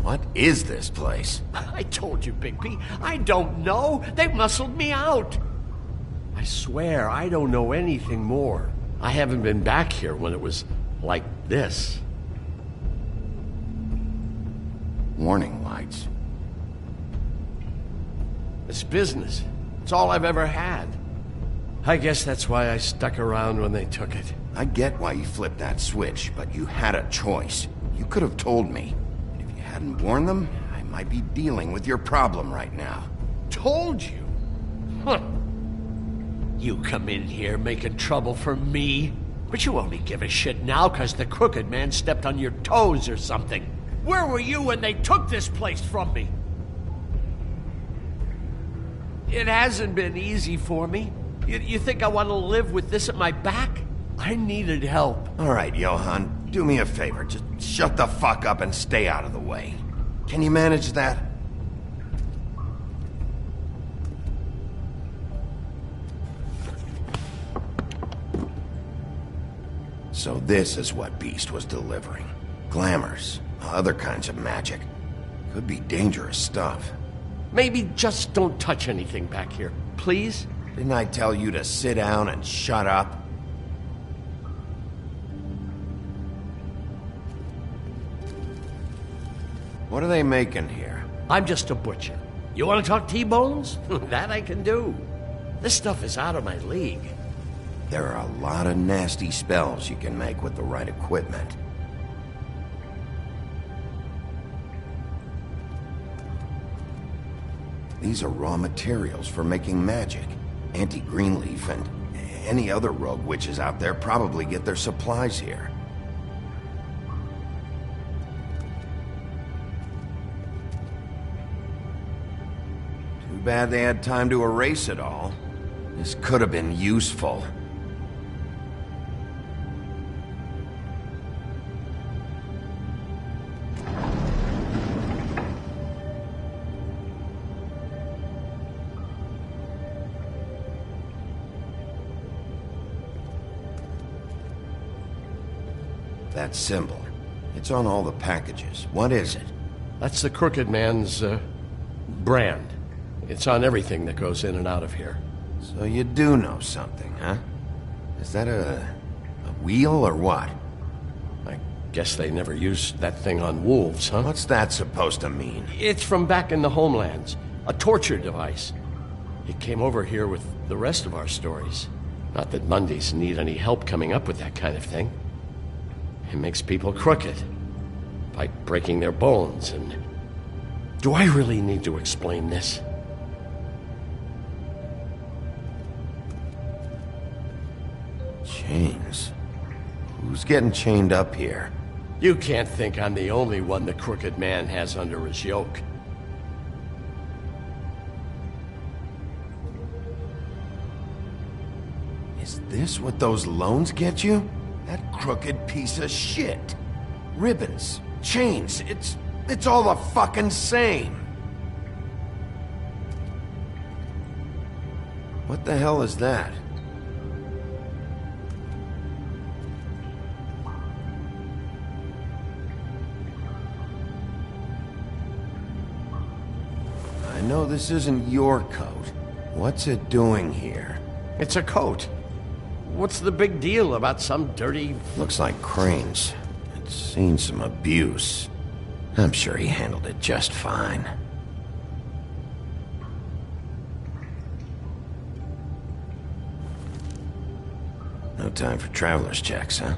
What is this place? I told you, Bigby. I don't know. They muscled me out. I swear, I don't know anything more. I haven't been back here when it was like this. Warning lights. It's business. It's all I've ever had. I guess that's why I stuck around when they took it. I get why you flipped that switch, but you had a choice. You could have told me. Hadn't warned them, I might be dealing with your problem right now. Told you? Huh. You come in here making trouble for me? But you only give a shit now because the Crooked Man stepped on your toes or something. Where were you when they took this place from me? It hasn't been easy for me. You think I want to live with this at my back? I needed help. All right, Johann, do me a favor. Just shut the fuck up and stay out of the way. Can you manage that? So this is what Beast was delivering. Glamours, other kinds of magic. Could be dangerous stuff. Maybe just don't touch anything back here, please? Didn't I tell you to sit down and shut up? What are they making here? I'm just a butcher. You want to talk T-bones? That I can do. This stuff is out of my league. There are a lot of nasty spells you can make with the right equipment. These are raw materials for making magic. Auntie Greenleaf and any other rogue witches out there probably get their supplies here. Too bad they had time to erase it all. This could have been useful. That symbol. It's on all the packages. What is it? That's the Crooked Man's, brand. It's on everything that goes in and out of here. So you do know something, huh? Is that a wheel or what? I guess they never used that thing on wolves, huh? What's that supposed to mean? It's from back in the homelands. A torture device. It came over here with the rest of our stories. Not that Mondays need any help coming up with that kind of thing. It makes people crooked. By breaking their bones and... Do I really need to explain this? Chains? Who's getting chained up here? You can't think I'm the only one the Crooked Man has under his yoke. Is this what those loans get you? That crooked piece of shit. Ribbons, chains, it's all the fucking same. What the hell is that? I know this isn't your coat. What's it doing here? It's a coat. What's the big deal about some dirty... Looks like Crane's. It's seen some abuse. I'm sure he handled it just fine. No time for traveler's checks, huh?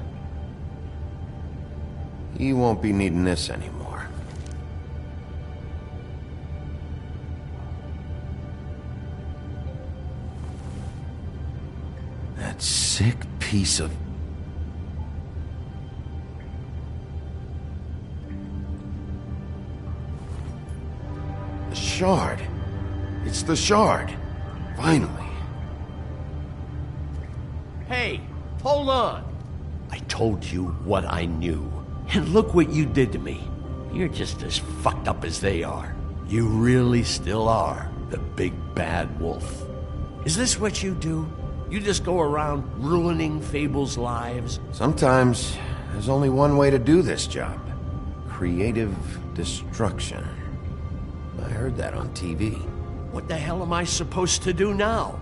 He won't be needing this anymore. That sick piece of... The shard. It's the shard. Finally. Hey, hold on. I told you what I knew. And look what you did to me. You're just as fucked up as they are. You really still are the big bad wolf. Is this what you do? You just go around ruining Fables' lives? Sometimes there's only one way to do this job. Creative destruction. I heard that on TV. What the hell am I supposed to do now?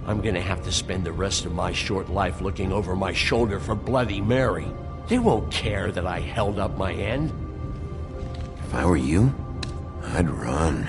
I'm gonna have to spend the rest of my short life looking over my shoulder for Bloody Mary. They won't care that I held up my end. If I were you, I'd run.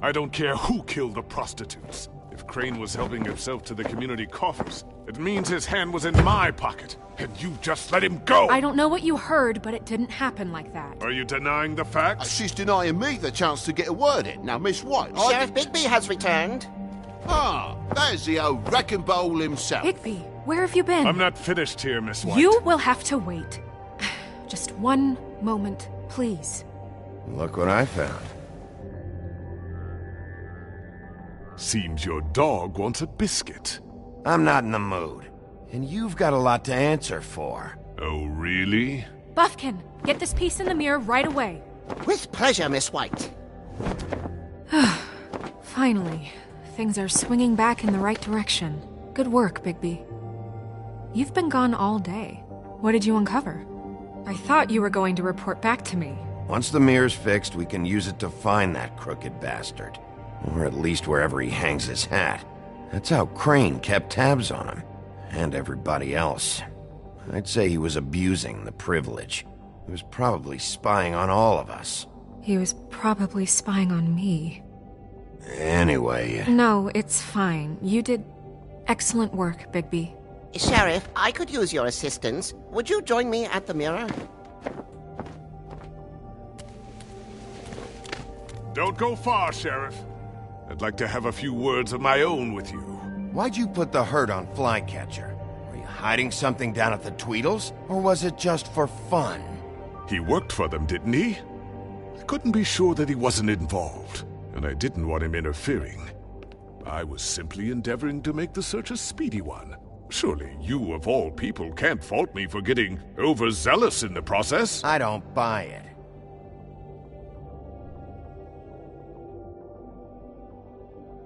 I don't care who killed the prostitutes. If Crane was helping himself to the community coffers, it means his hand was in my pocket, and you just let him go! I don't know what you heard, but it didn't happen like that. Are you denying the facts? She's denying me the chance to get a word in. Now, Miss White... Sheriff Bigby has returned. Ah, there's the old wrecking bowl himself. Bigby, where have you been? I'm not finished here, Miss White. You will have to wait. Just one moment, please. Look what I found. Seems your dog wants a biscuit. I'm not in the mood. And you've got a lot to answer for. Oh, really? Buffkin, get this piece in the mirror right away. With pleasure, Miss White. Finally, things are swinging back in the right direction. Good work, Bigby. You've been gone all day. What did you uncover? I thought you were going to report back to me. Once the mirror's fixed, we can use it to find that crooked bastard. Or at least wherever he hangs his hat. That's how Crane kept tabs on him. And everybody else. I'd say he was abusing the privilege. He was probably spying on all of us. He was probably spying on me. Anyway... No, it's fine. You did excellent work, Bigby. Sheriff, I could use your assistance. Would you join me at the mirror? Don't go far, Sheriff. I'd like to have a few words of my own with you. Why'd you put the hurt on Flycatcher? Were you hiding something down at the Tweedles? Or was it just for fun? He worked for them, didn't he? I couldn't be sure that he wasn't involved, and I didn't want him interfering. I was simply endeavoring to make the search a speedy one. Surely you, of all people, can't fault me for getting overzealous in the process. I don't buy it.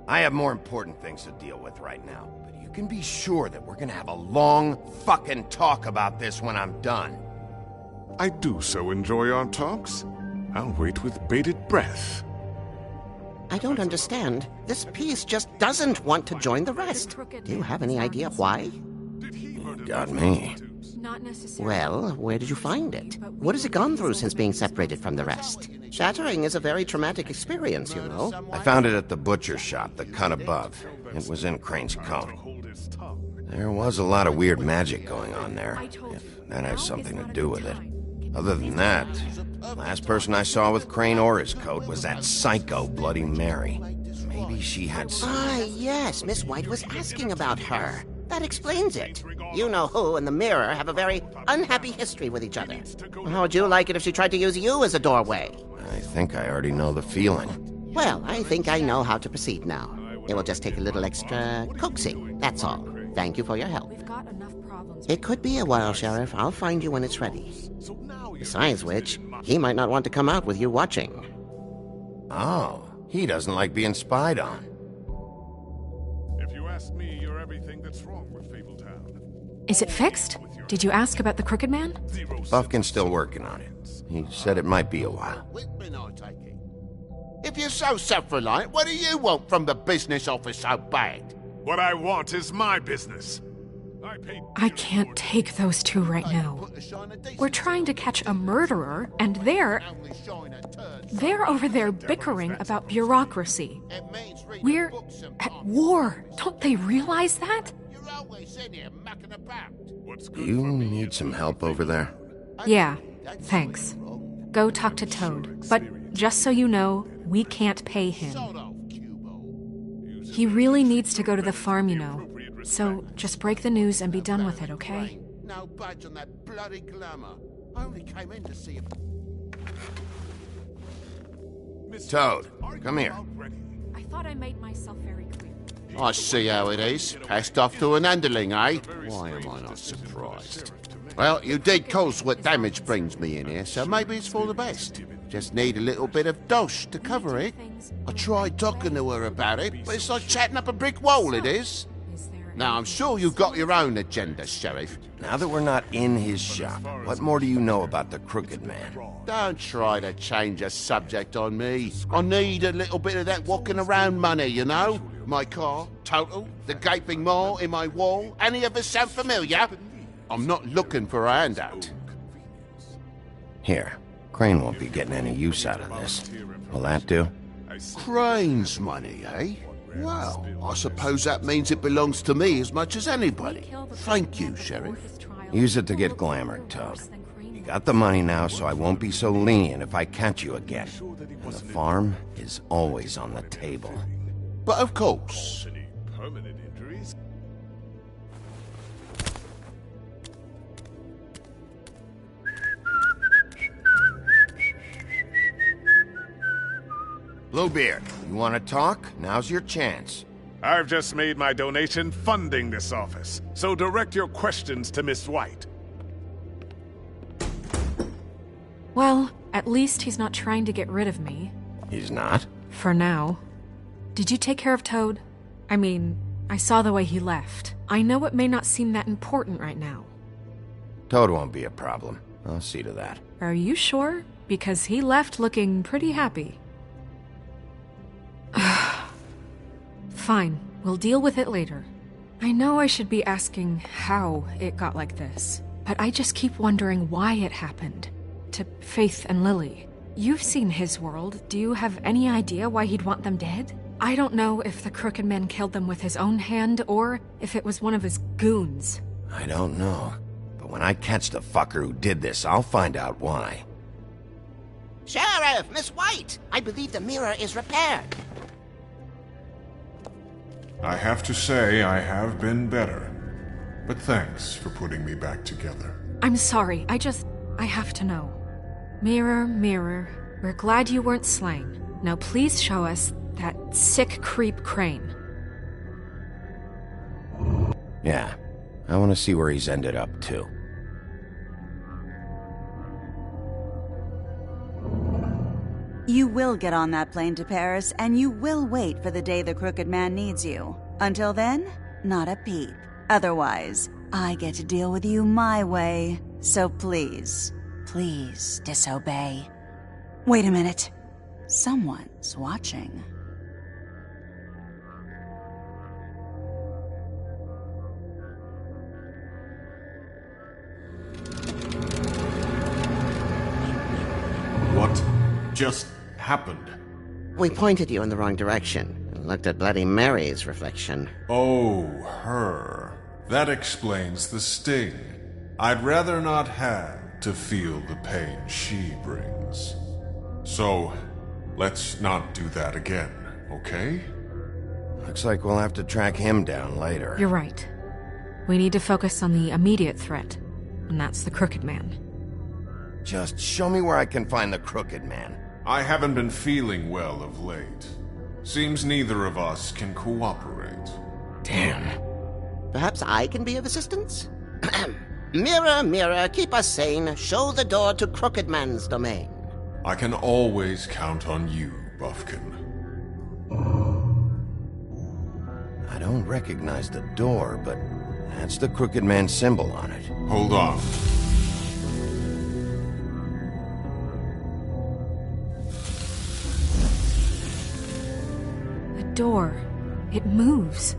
I have more important things to deal with right now, but you can be sure that we're gonna have a long fucking talk about this when I'm done. I do so enjoy our talks. I'll wait with bated breath. I don't understand. This piece just doesn't want to join the rest. Do you have any idea why? You got me. Not necessarily. Well, where did you find it? What has it gone through since being separated from the rest? Shattering is a very traumatic experience, you know. I found it at the butcher shop, the cut above. It was in Crane's coat. There was a lot of weird magic going on there, if that has something to do with it. Other than that, last person I saw with Crane or his coat was that psycho Bloody Mary. Maybe she had some... Ah, yes, Miss White was asking about her. That explains it. You know who and the mirror have a very unhappy history with each other. How would you like it if she tried to use you as a doorway? I think I already know the feeling. Well, I think I know how to proceed now. It will just take a little extra coaxing, that's all. Thank you for your help. It could be a while, Sheriff. I'll find you when it's ready. Besides which, he might not want to come out with you watching. Oh, he doesn't like being spied on. If you ask me, you're everything that's wrong with Fabletown. Is it fixed? Did you ask about the Crooked Man? Buffkin's still working on it. He said it might be a while. If you're so self-reliant, what do you want from the business office so bad? What I want is my business. I can't take those two right now. We're trying to catch a murderer, and they're over there bickering about bureaucracy. We're at war. Don't they realize that? You need some help over there? Yeah, thanks. Go talk to Toad. But just so you know, we can't pay him. He really needs to go to the farm, you know. So just break the news and be done with it, okay? No budge on that bloody glamour. I only came in to see if... Toad, come here. I thought I made myself very clear. I see how it is. Passed off to an underling, eh? Why am I not surprised? Well, you did cause what damage brings me in here, so maybe it's for the best. Just need a little bit of dosh to cover it. I tried talking to her about it, but it's like chatting up a brick wall, it is. Now, I'm sure you've got your own agenda, Sheriff. Now that we're not in his shop, what more do you know about the Crooked Man? Don't try to change a subject on me. I need a little bit of that walking around money, you know? My car, total, the gaping maw in my wall. Any of us sound familiar? I'm not looking for a handout. Here, Crane won't be getting any use out of this. Will that do? Crane's money, eh? Well, I suppose that means it belongs to me as much as anybody. Thank you, Sheriff. Use it to get glamored, Toad. You got the money now, so I won't be so lenient if I catch you again. And the farm is always on the table. But of course. Bluebeard, you want to talk? Now's your chance. I've just made my donation funding this office, so direct your questions to Miss White. Well, at least he's not trying to get rid of me. He's not? For now. Did you take care of Toad? I mean, I saw the way he left. I know it may not seem that important right now. Toad won't be a problem. I'll see to that. Are you sure? Because he left looking pretty happy. Fine, we'll deal with it later. I know I should be asking how it got like this, but I just keep wondering why it happened. To Faith and Lily. You've seen his world. Do you have any idea why he'd want them dead? I don't know if the Crooked Man killed them with his own hand or if it was one of his goons. I don't know. But when I catch the fucker who did this, I'll find out why. Sheriff, Miss White! I believe the mirror is repaired. I have to say I have been better. But thanks for putting me back together. I'm sorry, I have to know. Mirror, mirror, we're glad you weren't slain. Now please show us that sick creep Crane. Yeah, I want to see where he's ended up, too. You will get on that plane to Paris, and you will wait for the day the Crooked Man needs you. Until then, not a peep. Otherwise, I get to deal with you my way. So please, please disobey. Wait a minute. Someone's watching. What just happened? We pointed you in the wrong direction and looked at Bloody Mary's reflection. Oh, her. That explains the sting. I'd rather not have to feel the pain she brings. So, let's not do that again, okay? Looks like we'll have to track him down later. You're right. We need to focus on the immediate threat, and that's the Crooked Man. Just show me where I can find the Crooked Man. I haven't been feeling well of late. Seems neither of us can cooperate. Damn. Perhaps I can be of assistance? Mirror, mirror, keep us sane. Show the door to Crooked Man's domain. I can always count on you, Buffkin. I don't recognize the door, but that's the Crooked Man symbol on it. Hold on. Door. It moves.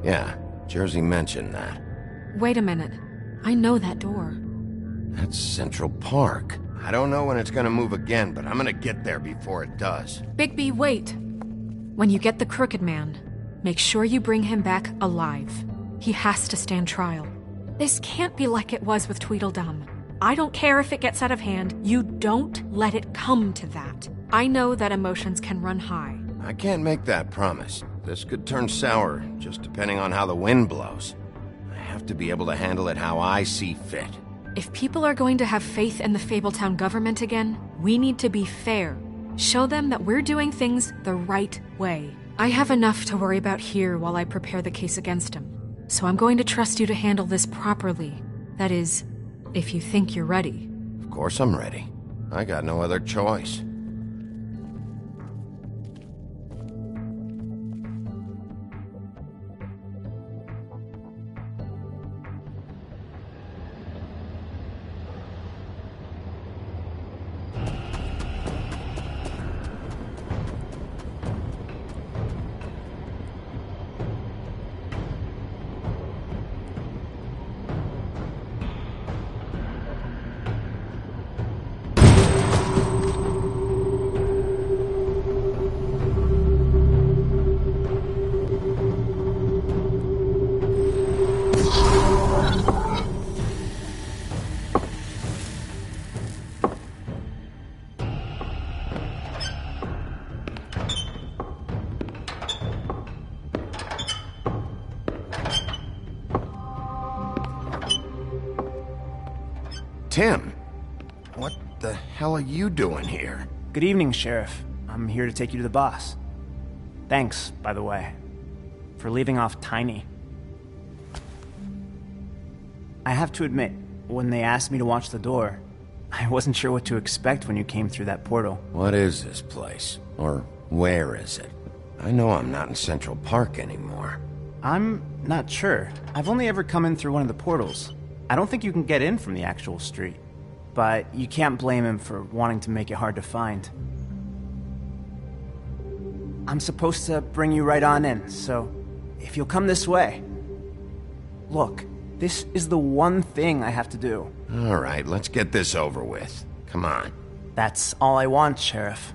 Yeah, Jersey mentioned that. Wait a minute. I know that door. That's Central Park. I don't know when it's gonna move again, but I'm gonna get there before it does. Bigby, wait. When you get the Crooked Man, make sure you bring him back alive. He has to stand trial. This can't be like it was with Tweedledum. I don't care if it gets out of hand. You don't let it come to that. I know that emotions can run high. I can't make that promise. This could turn sour, just depending on how the wind blows. I have to be able to handle it how I see fit. If people are going to have faith in the Fabletown government again, we need to be fair. Show them that we're doing things the right way. I have enough to worry about here while I prepare the case against him. So I'm going to trust you to handle this properly. That is, if you think you're ready. Of course I'm ready. I got no other choice. Tim, what the hell are you doing here? Good evening, Sheriff. I'm here to take you to the boss. Thanks, by the way, for leaving off Tiny. I have to admit, when they asked me to watch the door, I wasn't sure what to expect when you came through that portal. What is this place? Or where is it? I know I'm not in Central Park anymore. I'm not sure. I've only ever come in through one of the portals. I don't think you can get in from the actual street. But you can't blame him for wanting to make it hard to find. I'm supposed to bring you right on in, so if you'll come this way. Look, this is the one thing I have to do. All right, let's get this over with. Come on. That's all I want, Sheriff.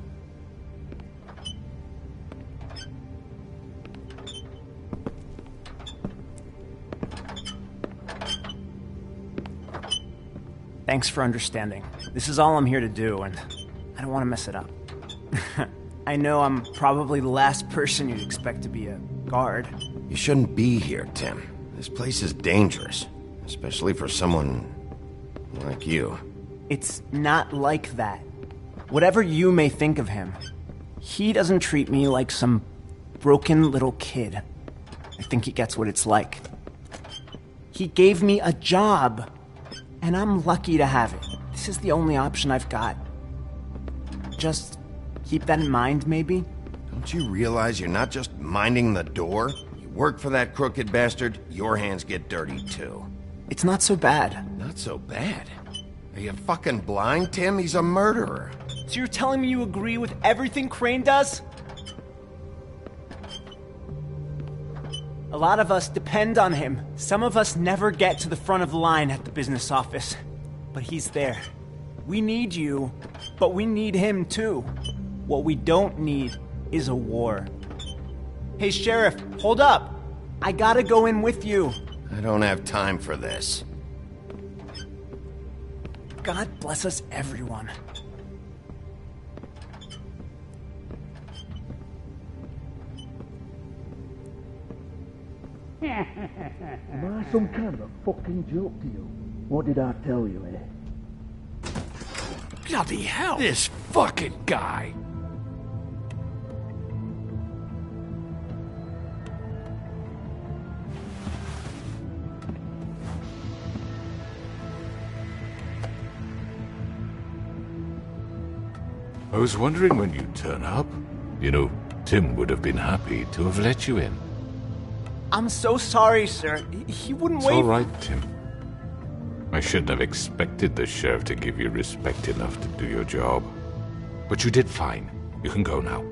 Thanks for understanding. This is all I'm here to do, and I don't want to mess it up. I know I'm probably the last person you'd expect to be a guard. You shouldn't be here, Tim. This place is dangerous, especially for someone like you. It's not like that. Whatever you may think of him, he doesn't treat me like some broken little kid. I think he gets what it's like. He gave me a job, and I'm lucky to have it. This is the only option I've got. Just keep that in mind, maybe? Don't you realize you're not just minding the door? You work for that crooked bastard, your hands get dirty too. It's not so bad. Not so bad? Are you fucking blind, Tim? He's a murderer. So you're telling me you agree with everything Crane does? A lot of us depend on him. Some of us never get to the front of the line at the business office. But he's there. We need you, but we need him too. What we don't need is a war. Hey, Sheriff, hold up. I gotta go in with you. I don't have time for this. God bless us, everyone. Am I some kind of a fucking joke to you? What did I tell you, eh? Bloody hell! This fucking guy! I was wondering when you'd turn up. You know, Tim would have been happy to have let you in. I'm so sorry, sir. He wouldn't It's wait. all right, Tim. I shouldn't have expected the sheriff to give you respect enough to do your job. But you did fine. You can go now.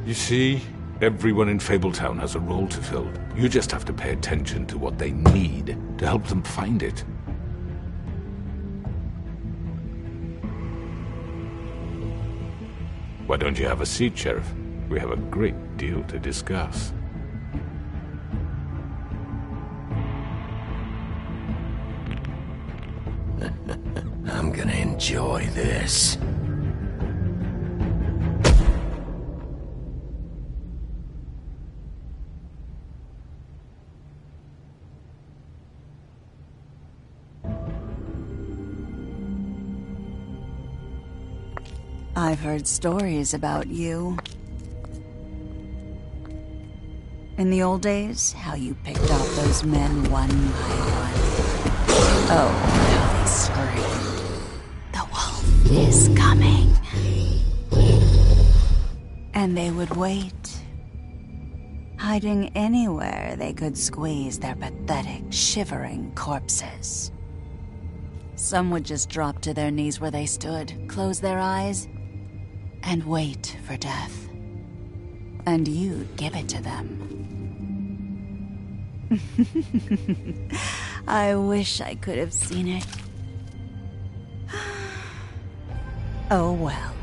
You see, everyone in Fabletown has a role to fill. You just have to pay attention to what they need to help them find it. Why don't you have a seat, Sheriff? We have a great deal to discuss. I'm gonna enjoy this. I've heard stories about you. In the old days, how you picked off those men one by one. Oh, how they screamed. The wolf is coming. And they would wait, hiding anywhere they could squeeze their pathetic, shivering corpses. Some would just drop to their knees where they stood, close their eyes, and wait for death. And you'd give it to them. I wish I could have seen it. Oh well.